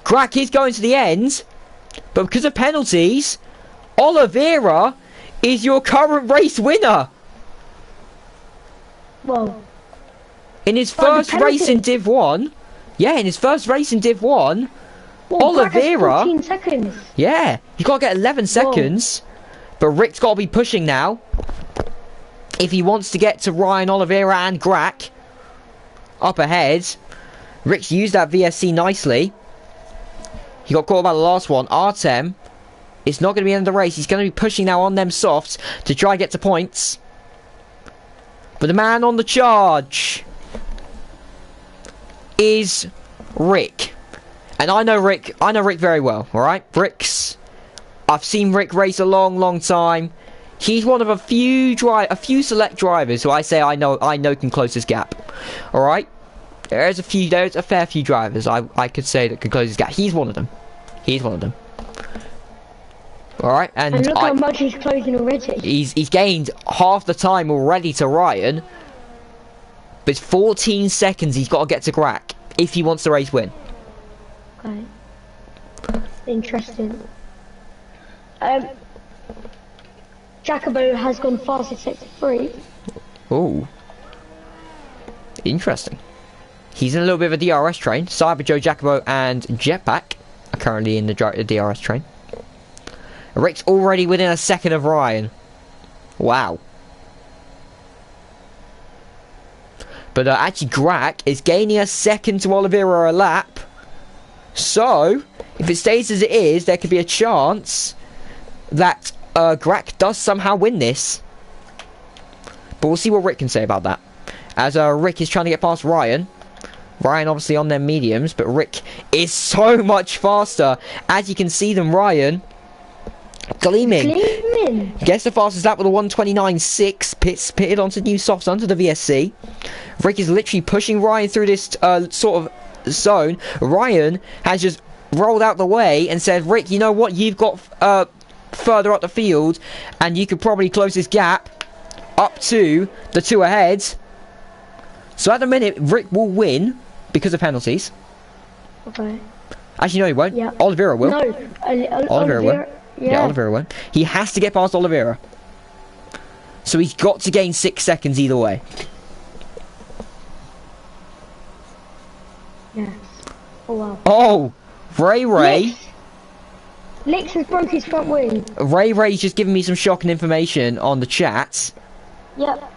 Grak is going to the end. But because of penalties, Oliveira is your current race winner. Whoa. In his first race in Div 1, yeah, in his first race in Div 1, Well, Greg has Oliveira. 14 seconds. Yeah, you got to get 11 seconds. But Rick's got to be pushing now. If he wants to get to Ryan, Oliveira and Grack up ahead. Rick's used that VSC nicely. He got caught by the last one. Artem. It's not going to be the end of the race. He's going to be pushing now on them softs to try and get to points. But the man on the charge is Rick. And I know Rick very well, alright? I've seen Rick race a long time. He's one of a few select drivers who I say I know can close this gap. Alright? There's a fair few drivers I could say that can close this gap. He's one of them. Alright, and look how much he's closing already. He's gained half the time already to Ryan. But it's 14 seconds he's got to get to Grack if he wants the race win. Okay. Interesting. Jacobo has gone fast at sector 3. Ooh. Interesting. He's in a little bit of a DRS train. Cyber Joe, Jacobo and Jetpack are currently in the DRS train. Rick's already within a second of Ryan. Wow. But actually Grack is gaining a second to Oliveira a lap. So, if it stays as it is, there could be a chance that Grack does somehow win this. But we'll see what Rick can say about that. As Rick is trying to get past Ryan. Ryan obviously on their mediums, but Rick is so much faster. As you can see them, Ryan gleaming. Gets the fastest lap with a 1:29.6. Pitted onto new softs onto the VSC. Rick is literally pushing Ryan through this sort of zone. Ryan has just rolled out the way and said, Rick, you know what? You've got further up the field and you could probably close this gap up to the two ahead. So at the minute, Rick will win because of penalties. Okay. Actually, no, he won't. Yeah. Oliveira will. No, Oliveira will. Yeah, Oliveira will. He has to get past Oliveira. So he's got to gain 6 seconds either way. Yes. Oh, wow. Oh! Ray. Lix has broke his front wing. Ray's just giving me some shocking information on the chat. Yep.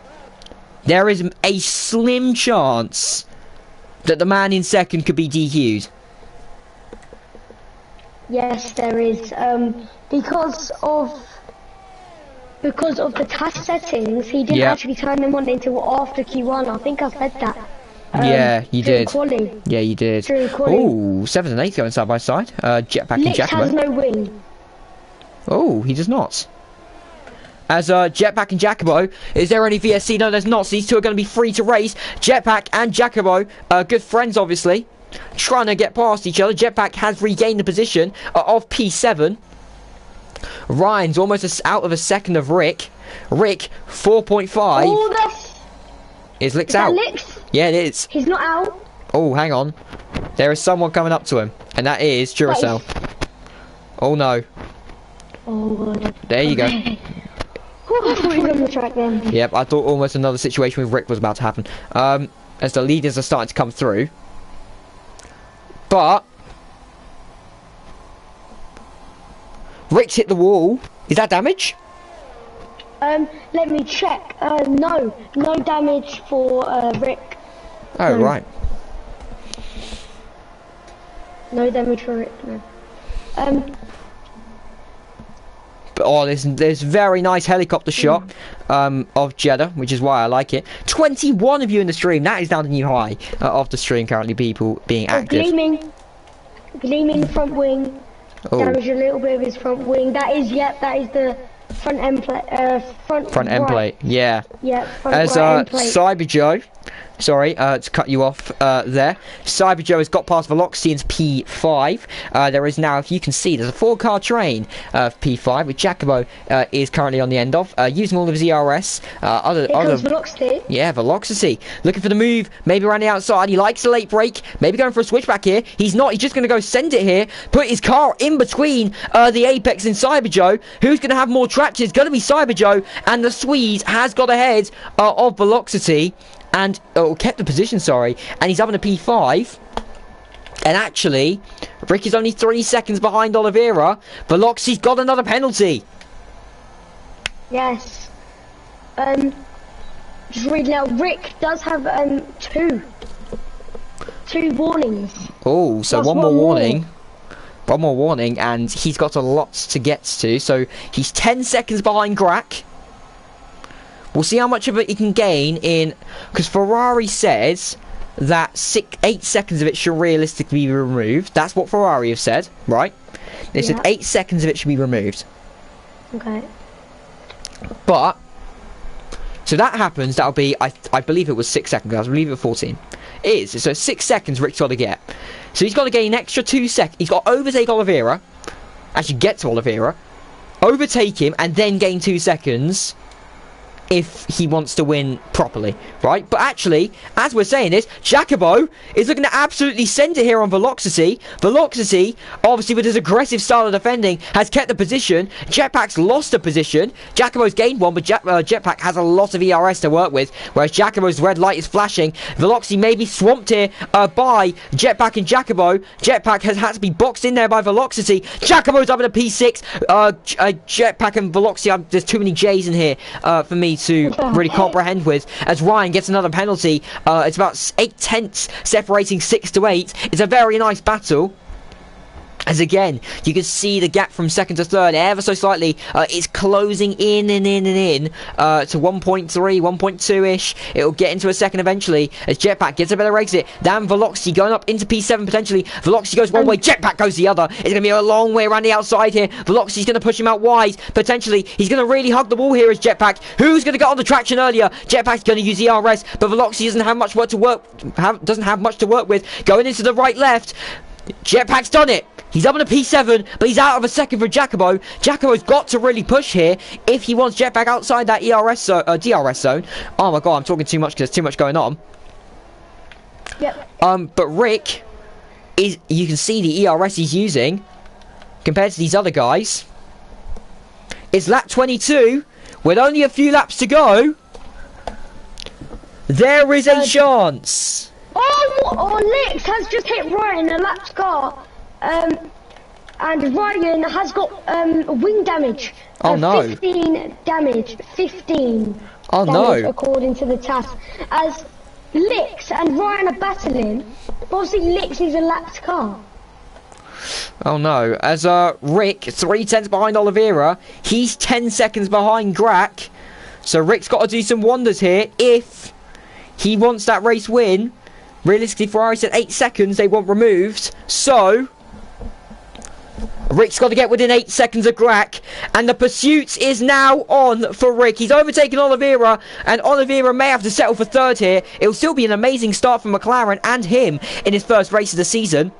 There is a slim chance that the man in second could be DQ'd. Yes, there is. Because of the task settings, he didn't actually turn them on until after Q1. I think I said that. Yeah, you did. Quali. Yeah, you did. Oh, 7th and 8th going side by side. Jetpack and Jacobo. Lix has no wing. Oh, he does not. As Jetpack and Jacobo, is there any VSC? No, there's not. So these two are going to be free to race. Jetpack and Jacobo, good friends, obviously, trying to get past each other. Jetpack has regained the position of P7. Ryan's almost out of a second of Rick. Rick 4.5. Oh, that's... Is Lix out? Lix? Yeah, it is. He's not out. Oh, hang on. There is someone coming up to him, and that is Duracell. Oh no. Oh god. There you go. We're on the track then. Yep, I thought almost another situation with Rick was about to happen. As the leaders are starting to come through. But Rick's hit the wall. Is that damage? Let me check. No damage for Rick. Oh, right. No damage for Rick, no. But, oh, there's very nice helicopter shot of Jeddah, which is why I like it. 21 of you in the stream. That is down to new high of the stream currently. People being active. Gleaming front wing. Damage a little bit of his front wing. That is the front end plate. Front end plate. Yeah. Yeah. As Cyber Joe. Sorry, to cut you off there. Cyber Joe has got past Velocity into P5. There is now, if you can see, there's a 4-car train of P5, which Jacobo is currently on the end of, using all of his ERS. Here comes Velocity. Yeah, Velocity. Looking for the move, maybe around the outside. He likes the late break, maybe going for a switchback here. He's not, he's just going to go send it here, put his car in between the Apex and Cyber Joe. Who's going to have more traction? It's going to be Cyber Joe, and the Swede has got ahead of Velocity. And kept the position, sorry, and he's up in a P5. And actually, Rick is only 3 seconds behind Oliveira. Veloxi's got another penalty. Yes. Just reading out, Rick does have two warnings. Oh, so one more warning. One more warning, and he's got a lot to get to. So he's 10 seconds behind Grack. We'll see how much of it he can gain in, because Ferrari says that 8 seconds of it should realistically be removed. That's what Ferrari have said, right? They said 8 seconds of it should be removed. Okay. But so that happens. That'll be I believe it was 6 seconds. I believe it was 14. It is. So 6 seconds Rick's got to get. So he's got to gain an extra 2 seconds. He's got to overtake Oliveira. Actually get to Oliveira. Overtake him and then gain 2 seconds if he wants to win properly, right? But actually, as we're saying this, Jacobo is looking to absolutely send it here on Velocity. Velocity, obviously with his aggressive style of defending, has kept the position. Jetpack's lost the position. Jacobo's gained one, but Jetpack has a lot of ERS to work with, whereas Jacobo's red light is flashing. Velocity may be swamped here by Jetpack and Jacobo. Jetpack has had to be boxed in there by Velocity. Jacobo's up in a P6. Jetpack and Velocity, there's too many J's in here for me to really comprehend with, as Ryan gets another penalty. It's about 8/10 separating 6 to 8. It's a very nice battle, as again you can see the gap from second to third ever so slightly. It's closing in and in to 1.3, 1.2ish. It'll get into a second eventually as Jetpack gets a better exit than Velocity, going up into P7 potentially. Velocity goes one way, Jetpack goes the other. It's going to be a long way around the outside here. Velocity's going to push him out wide potentially. He's going to really hug the wall here as Jetpack, who's going to get on the traction earlier. Jetpack's going to use ERS, but Velocity doesn't have much to work with. Going into the right left, Jetpack's done it. He's up on a P7, but he's out of a second for Jacobo. Jacobo's got to really push here if he wants Jetpack outside that DRS zone. Oh my god, I'm talking too much because there's too much going on. Yep. But Rick you can see the ERS he's using compared to these other guys. It's lap 22 with only a few laps to go. There is a chance. Lix has just hit Ryan in a lap car. And Ryan has got wing damage. Oh no. 15 damage. 15 oh damage, no. according to the task. As Lix and Ryan are battling, obviously Lix is a lapped car. Oh no. As Rick, 3/10 behind Oliveira, he's 10 seconds behind Grack. So Rick's got to do some wonders here if he wants that race win. Realistically, Ferrari said 8 seconds they want removed. So Rick's got to get within 8 seconds of Grack, and the pursuit is now on for Rick. He's overtaken Oliveira, and Oliveira may have to settle for third here. It'll still be an amazing start for McLaren and him in his first race of the season.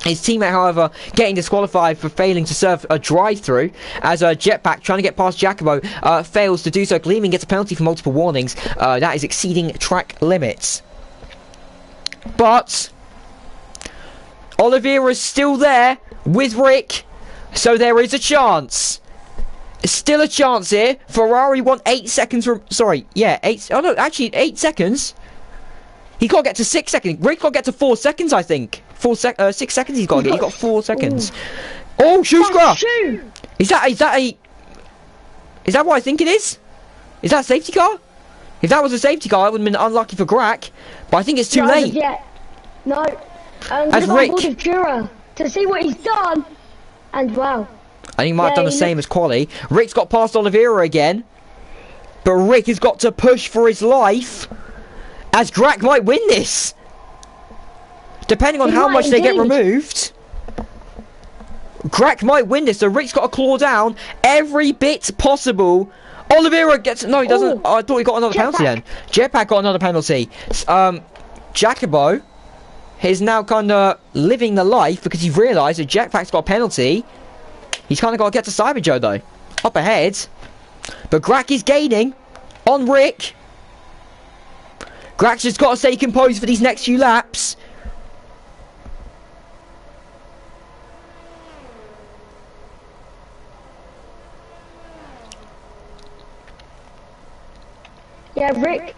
His teammate, however, getting disqualified for failing to serve a drive-through, as Jetpack, trying to get past Jacobo, fails to do so. Gleaming gets a penalty for multiple warnings. That is exceeding track limits. But Oliveira's still there with Rick, so there is a chance. Still a chance here. Ferrari want 8 seconds. 8. Oh no, actually 8 seconds. He got to get to 6 seconds. Rick got to get to 4 seconds, I think. 6 seconds. He's got to get. He got 4 seconds. Oh, Shoescraft! Is that what I think it is? Is that a safety car? If that was a safety car, it would have been unlucky for Grack. But I think it's too late. No. As Rick to see what he's done, and wow. I think he might have done the same as Quali. Rick's got past Oliveira again, but Rick has got to push for his life, as Grack might win this, depending on how much they get removed. Grack might win this, so Rick's got to claw down every bit possible. Oliveira gets... No, he doesn't. Oh, I thought he got another penalty then. Jetpack got another penalty. Jacobo is now kind of living the life because he's realised that Jetpack's got a penalty. He's kind of got to get to Cyber Joe, though. Up ahead. But Grack is gaining on Rick. Grack's just got to stay composed for these next few laps. Yeah, Rick,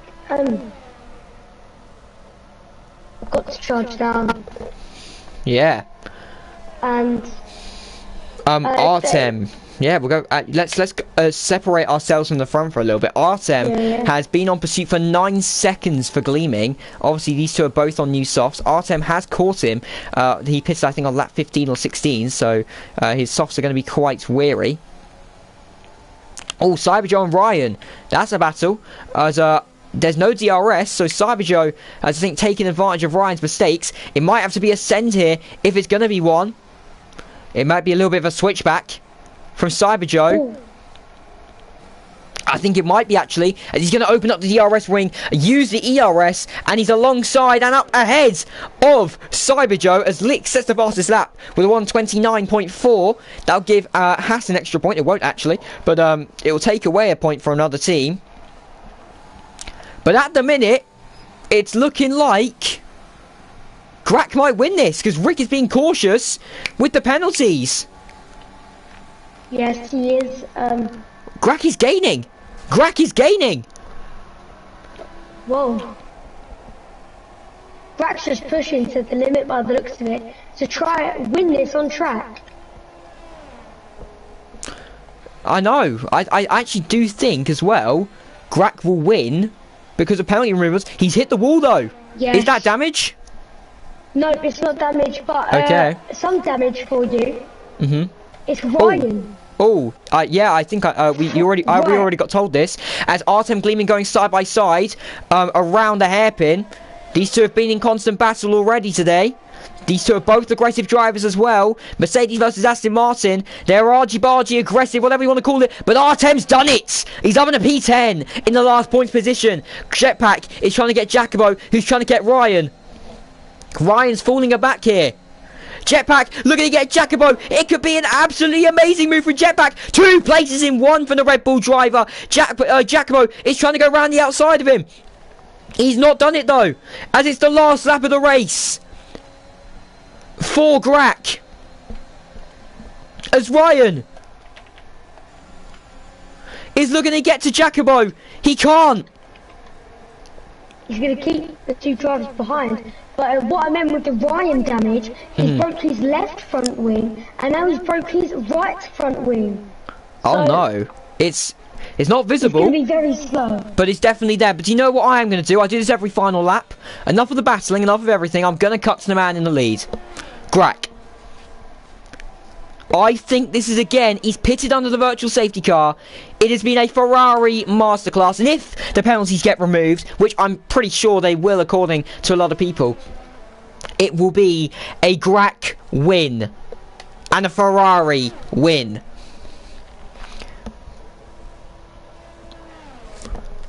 got to charge down. Yeah. And Artem. Yeah, we'll go. Let's separate ourselves from the front for a little bit. Artem has been on pursuit for 9 seconds for Gleaming. Obviously, these two are both on new softs. Artem has caught him. He pitched, I think, on lap 15 or 16, so his softs are going to be quite weary. Oh, Cyberjoe and Ryan. That's a battle. As there's no DRS, so Cyberjoe has, I think, taken advantage of Ryan's mistakes. It might have to be a send here if it's going to be one. It might be a little bit of a switchback from Cyberjoe. Ooh. I think it might be, actually. And he's going to open up the DRS wing, use the ERS, and he's alongside and up ahead of Cyberjoe as Lick sets the fastest lap with a 129.4. That'll give Haas an extra point. It won't, actually, but it will take away a point for another team. But at the minute, it's looking like Grak might win this because Rick is being cautious with the penalties. Yes, he is. Grak is gaining. Grak is gaining. Whoa. Grak's just pushing to the limit by the looks of it to try and win this on track. I know. I actually do think as well Grak will win because of penalty removals. He's hit the wall though. Yes. Is that damage? No, it's not damage, but some damage for you. It's Ryan. Yeah, I think we already got told this. As Artem Gleaming going side by side around the hairpin. These two have been in constant battle already today. These two are both aggressive drivers as well. Mercedes versus Aston Martin. They're argy-bargy aggressive, whatever you want to call it. But Artem's done it! He's up in a P10 in the last points position. Jetpack is trying to get Jacobo, who's trying to get Ryan. Ryan's falling back here. Jetpack looking to get Jacobo. It could be an absolutely amazing move from Jetpack. 2 places in 1 for the Red Bull driver. Jacobo is trying to go around the outside of him. He's not done it though, as it's the last lap of the race for Grak. As Ryan is looking to get to Jacobo. He can't. He's going to keep the 2 drivers behind. But what I meant with the Ryan damage, he broke his left front wing, and now he's broke his right front wing. Oh no, it's not visible. It's going to be very slow. But it's definitely there. But do you know what I am going to do? I do this every final lap. Enough of the battling, enough of everything. I'm going to cut to the man in the lead. Grak. I think this is, again, he's pitted under the virtual safety car. It has been a Ferrari masterclass. And if the penalties get removed, which I'm pretty sure they will according to a lot of people, it will be a Grak win. And a Ferrari win.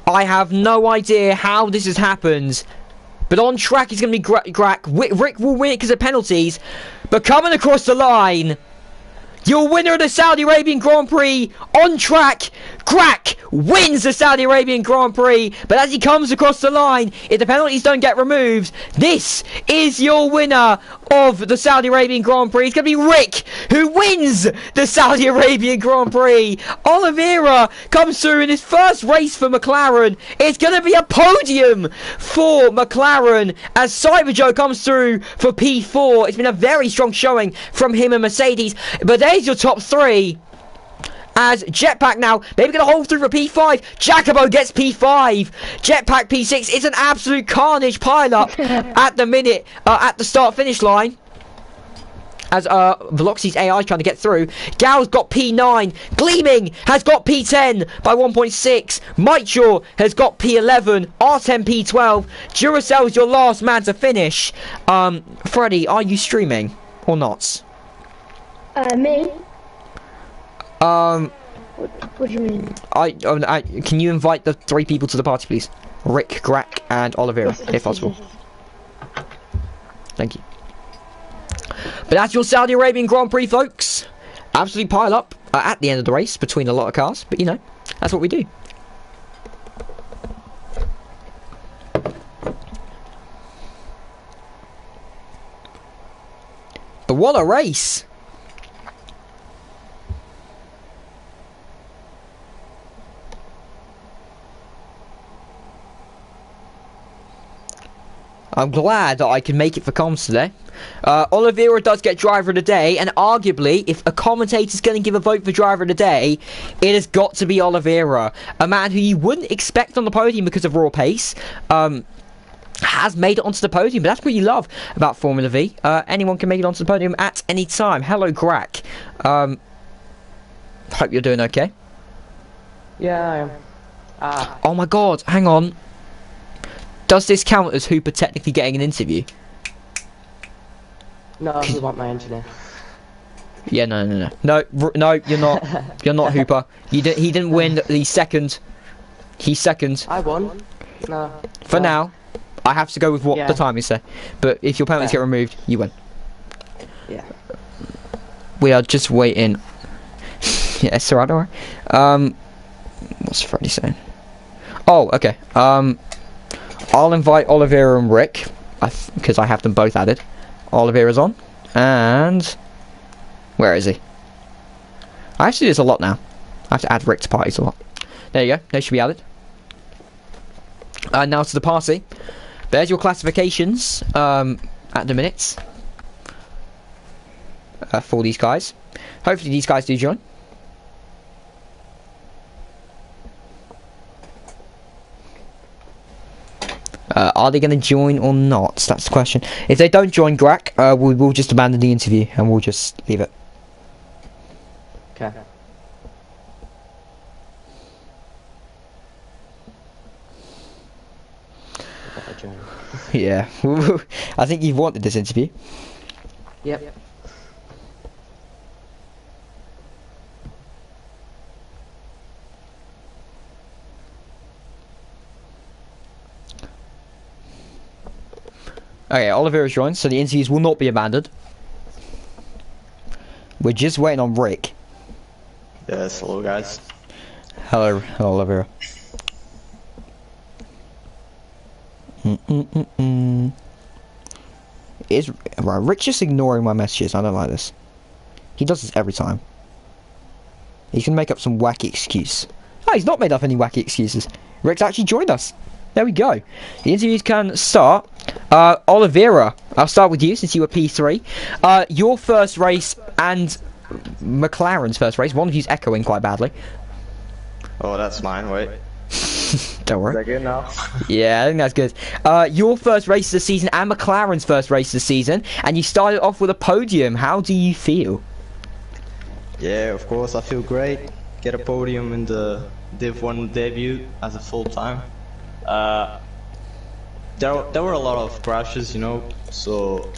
I have no idea how this has happened. But on track, it's going to be Grak. Rick will win it because of penalties. But coming across the line, your winner of the Saudi Arabian Grand Prix on track, Grak wins the Saudi Arabian Grand Prix. But as he comes across the line, if the penalties don't get removed, this is your winner of the Saudi Arabian Grand Prix. It's going to be Rick who wins the Saudi Arabian Grand Prix. Oliveira comes through in his first race for McLaren. It's going to be a podium for McLaren as Cyberjoe comes through for P4. It's been a very strong showing from him and Mercedes. But there's your top 3. As Jetpack now, maybe going to hold through for P5. Jacobo gets P5. Jetpack P6. It's an absolute carnage pile-up at the minute, at the start-finish line. As Velocity's AI trying to get through. Gal's got P9. Gleaming has got P10 by 1.6. Mitchell has got P11. Artem P12. Duracell's your last man to finish. Freddy, are you streaming or not? Me? What do you mean? Can you invite the 3 people to the party, please? Rick, Grak, and Oliveira, if possible. Thank you. But that's your Saudi Arabian Grand Prix, folks. Absolutely pile up at the end of the race between a lot of cars, but you know, that's what we do. But what a race! I'm glad that I can make it for comms today. Oliveira does get driver of the day, and arguably, if a commentator's going to give a vote for driver of the day, it has got to be Oliveira, a man who you wouldn't expect on the podium because of raw pace. Has made it onto the podium, but that's what you love about Formula V. Anyone can make it onto the podium at any time. Hello, Grack. Hope you're doing okay. Yeah, I am. Oh my god, hang on. Does this count as Hooper technically getting an interview? No, you want my engineer. Yeah, no, you're not. You're not Hooper. He didn't win. He's second. He's second. I won. No. For now, I have to go with what the timings say. But if your penalties get removed, you win. Yeah. We are just waiting. Yeah, it's alright, don't worry. What's Freddie saying? Oh, okay. I'll invite Oliveira and Rick, because I have them both added. Oliveira's on, and where is he? I actually do this a lot now. I have to add Rick to parties a lot. There you go. They should be added. Now to the party. There's your classifications at the minute for these guys. Hopefully these guys do join. Are they going to join or not? That's the question. If they don't join, Grack, we will just abandon the interview and we'll just leave it. Okay. Yeah. I think you've wanted this interview. Yep. Okay, Oliveira's joined, so the interviews will not be abandoned. We're just waiting on Rick. Yes, hello guys. Hello, Oliveira. Is right, Rick's just ignoring my messages. I don't like this. He does this every time. He can make up some wacky excuse. Oh, he's not made up any wacky excuses. Rick's actually joined us. There we go. The interviews can start. Oliveira, I'll start with you since you were P3. Your first race and McLaren's first race. One of you's echoing quite badly. Oh, that's mine. Wait. Don't worry. Is that good now? Yeah, I think that's good. Your first race of the season and McLaren's first race of the season, and you started off with a podium. How do you feel? Yeah, of course, I feel great. Get a podium in the Div 1 debut as a full time. There were a lot of crashes, you know, so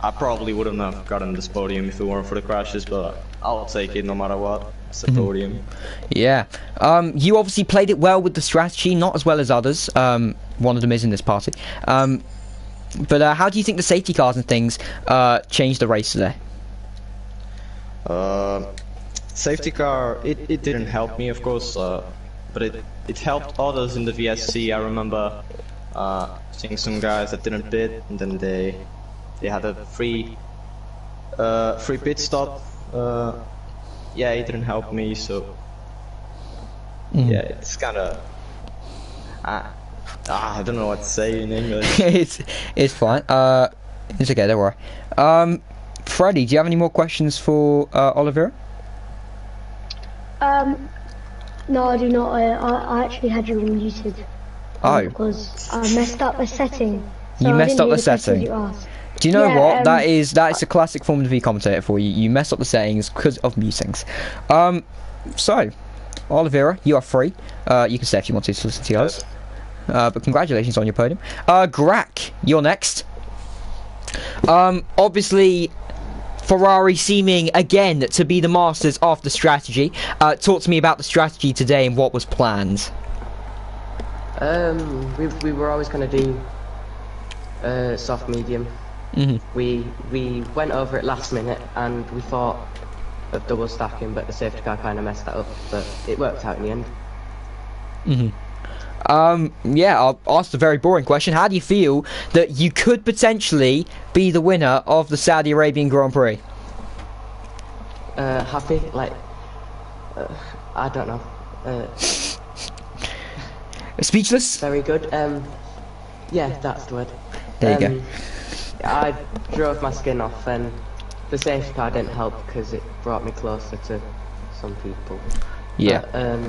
I probably wouldn't have gotten this podium if it weren't for the crashes, but I'll take it no matter what. It's a podium. Yeah. You obviously played it well with the strategy, not as well as others. One of them is in this party. But how do you think the safety cars and things changed the race today? Safety car, it didn't help me, of course, but it helped others in the VSC. I remember seeing some guys that didn't pit, and then they had a free pit stop. Yeah, it didn't help me, so yeah, it's kind of I don't know what to say in English. it's fine. It's okay, don't worry. Freddie, do you have any more questions for Oliveira? No, I do not. I actually had you muted. Oh. Because I messed up a setting. So You I messed didn't up hear the question setting. you asked. Do you know Yeah, what? That is a classic Formula V commentator for you. You messed up the settings because of mutings. So, Oliveira, you are free. You can stay if you want to listen to yours. But congratulations on your podium. Grack, you're next. Obviously, Ferrari seeming again to be the masters of the strategy. Talk to me about the strategy today and what was planned. We were always going to do soft medium. We went over it last minute and we thought of double stacking, but the safety car kind of messed that up, but it worked out in the end. Yeah, I'll ask the very boring question. How do you feel that you could potentially be the winner of the Saudi Arabian Grand Prix? Happy, like, I don't know. Speechless? Very good. Yeah, that's the word. There you go. I drove my skin off, and the safety car didn't help because it brought me closer to some people. Yeah. But,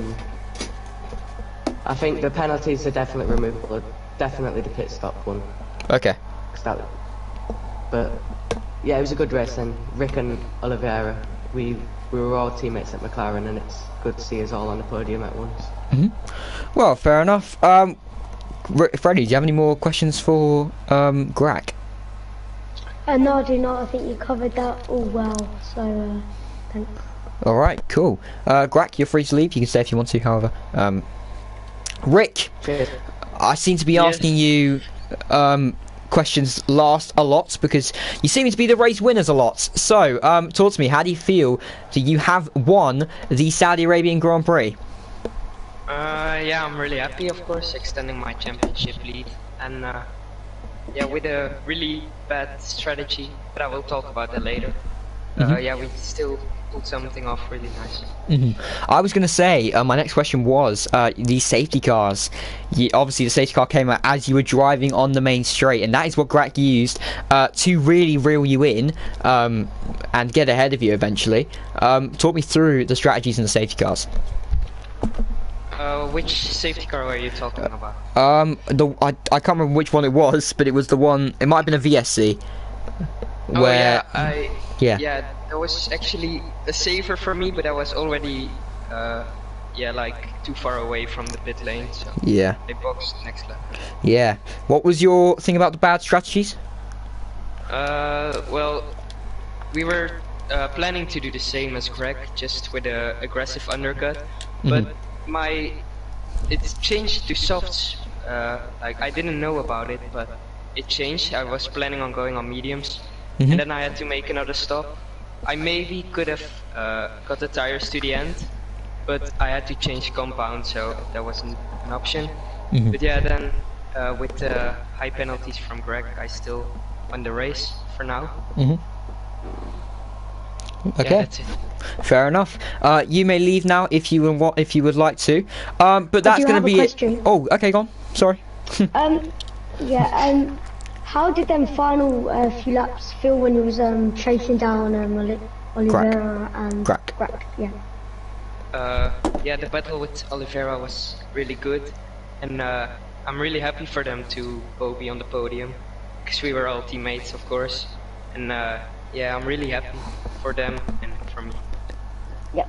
I think the penalties are definitely removable. Definitely the pit stop one. Okay. But yeah, it was a good race, and Rick and Oliveira, we were all teammates at McLaren, and it's good to see us all on the podium at once. Well, fair enough. Freddie, do you have any more questions for Greg? No, I do not. I think you covered that all well. So thanks. All right, cool. Greg, you're free to leave. You can stay if you want to. However, Rick, Cheers. I seem to be asking you questions last a lot because you seem to be the race winners a lot. So, talk to me. How do you feel that you have won the Saudi Arabian Grand Prix? Yeah, I'm really happy, of course, extending my championship lead, and yeah, with a really bad strategy, but I will talk about that later. Yeah, we still pulled something off really nice. I was going to say, my next question was the safety cars. Obviously, the safety car came out as you were driving on the main straight, and that is what Greg used to really reel you in and get ahead of you eventually. Talk me through the strategies in the safety cars. Which safety car were you talking about? I can't remember which one it was, but it was the one. It might have been a VSC. Where, yeah, that was actually a safer for me, but I was already, yeah, like too far away from the pit lane. So yeah, I boxed next lap. Yeah. What was your thing about the bad strategies? Well, we were planning to do the same as Greg, just with a aggressive undercut, but it changed to softs. Like I didn't know about it, but it changed. I was planning on going on mediums, and then I had to make another stop. I maybe could have got the tires to the end, but I had to change compound, so that wasn't an option. But yeah, then with the high penalties from Greg, I still won the race for now. Okay, yeah, that's it. Fair enough. You may leave now if you would like to. But that's going to be it. Oh, okay, go on. Sorry. Yeah. How did them final few laps feel when you was chasing down Oliveira and Greg? Yeah. Yeah, the battle with Oliveira was really good, and I'm really happy for them to both be on the podium, because we were all teammates, of course, and yeah, I'm really happy for them and for me. Yeah.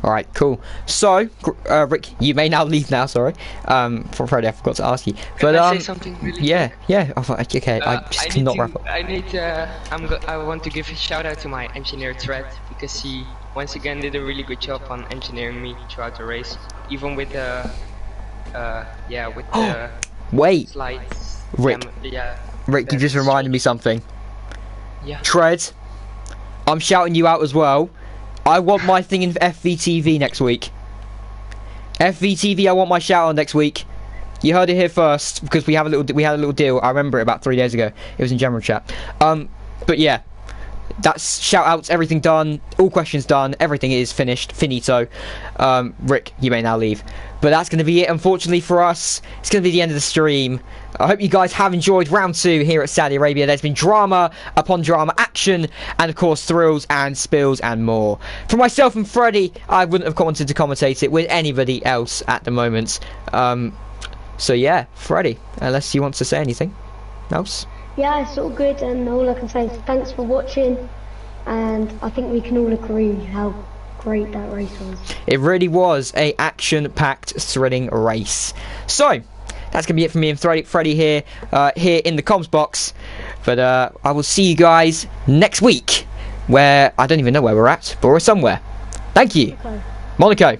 Alright, cool. So, Rick, you may now leave now, sorry. For Friday, I forgot to ask you. But, Can I say something really quick? Yeah, okay, I just cannot wrap up. I want to give a shout out to my engineer Thread, because he once again did a really good job on engineering me throughout the race, even with the Wait, slides. Rick, Rick, you just reminded me something. Yeah. Tread, I'm shouting you out as well. I want my thing in FVTV next week. FVTV, I want my shout out next week. You heard it here first, because we had a little deal. I remember it about 3 days ago. It was in general chat. But yeah, that's shout outs, everything done, all questions done, everything is finished, finito. Rick, you may now leave. But that's going to be it, unfortunately for us. It's going to be the end of the stream. I hope you guys have enjoyed round 2 here at Saudi Arabia. There's been drama upon drama, action, and of course thrills and spills and more. For myself and Freddie, I wouldn't have wanted to commentate it with anybody else at the moment. So yeah, Freddie, unless you want to say anything else. Yeah, it's all good, and all I can say is thanks for watching, and I think we can all agree how great that race was. It really was a action-packed, thrilling race. So, that's going to be it from me and Freddie here in the comms box. But I will see you guys next week, where I don't even know where we're at, but we're somewhere. Thank you. Monaco.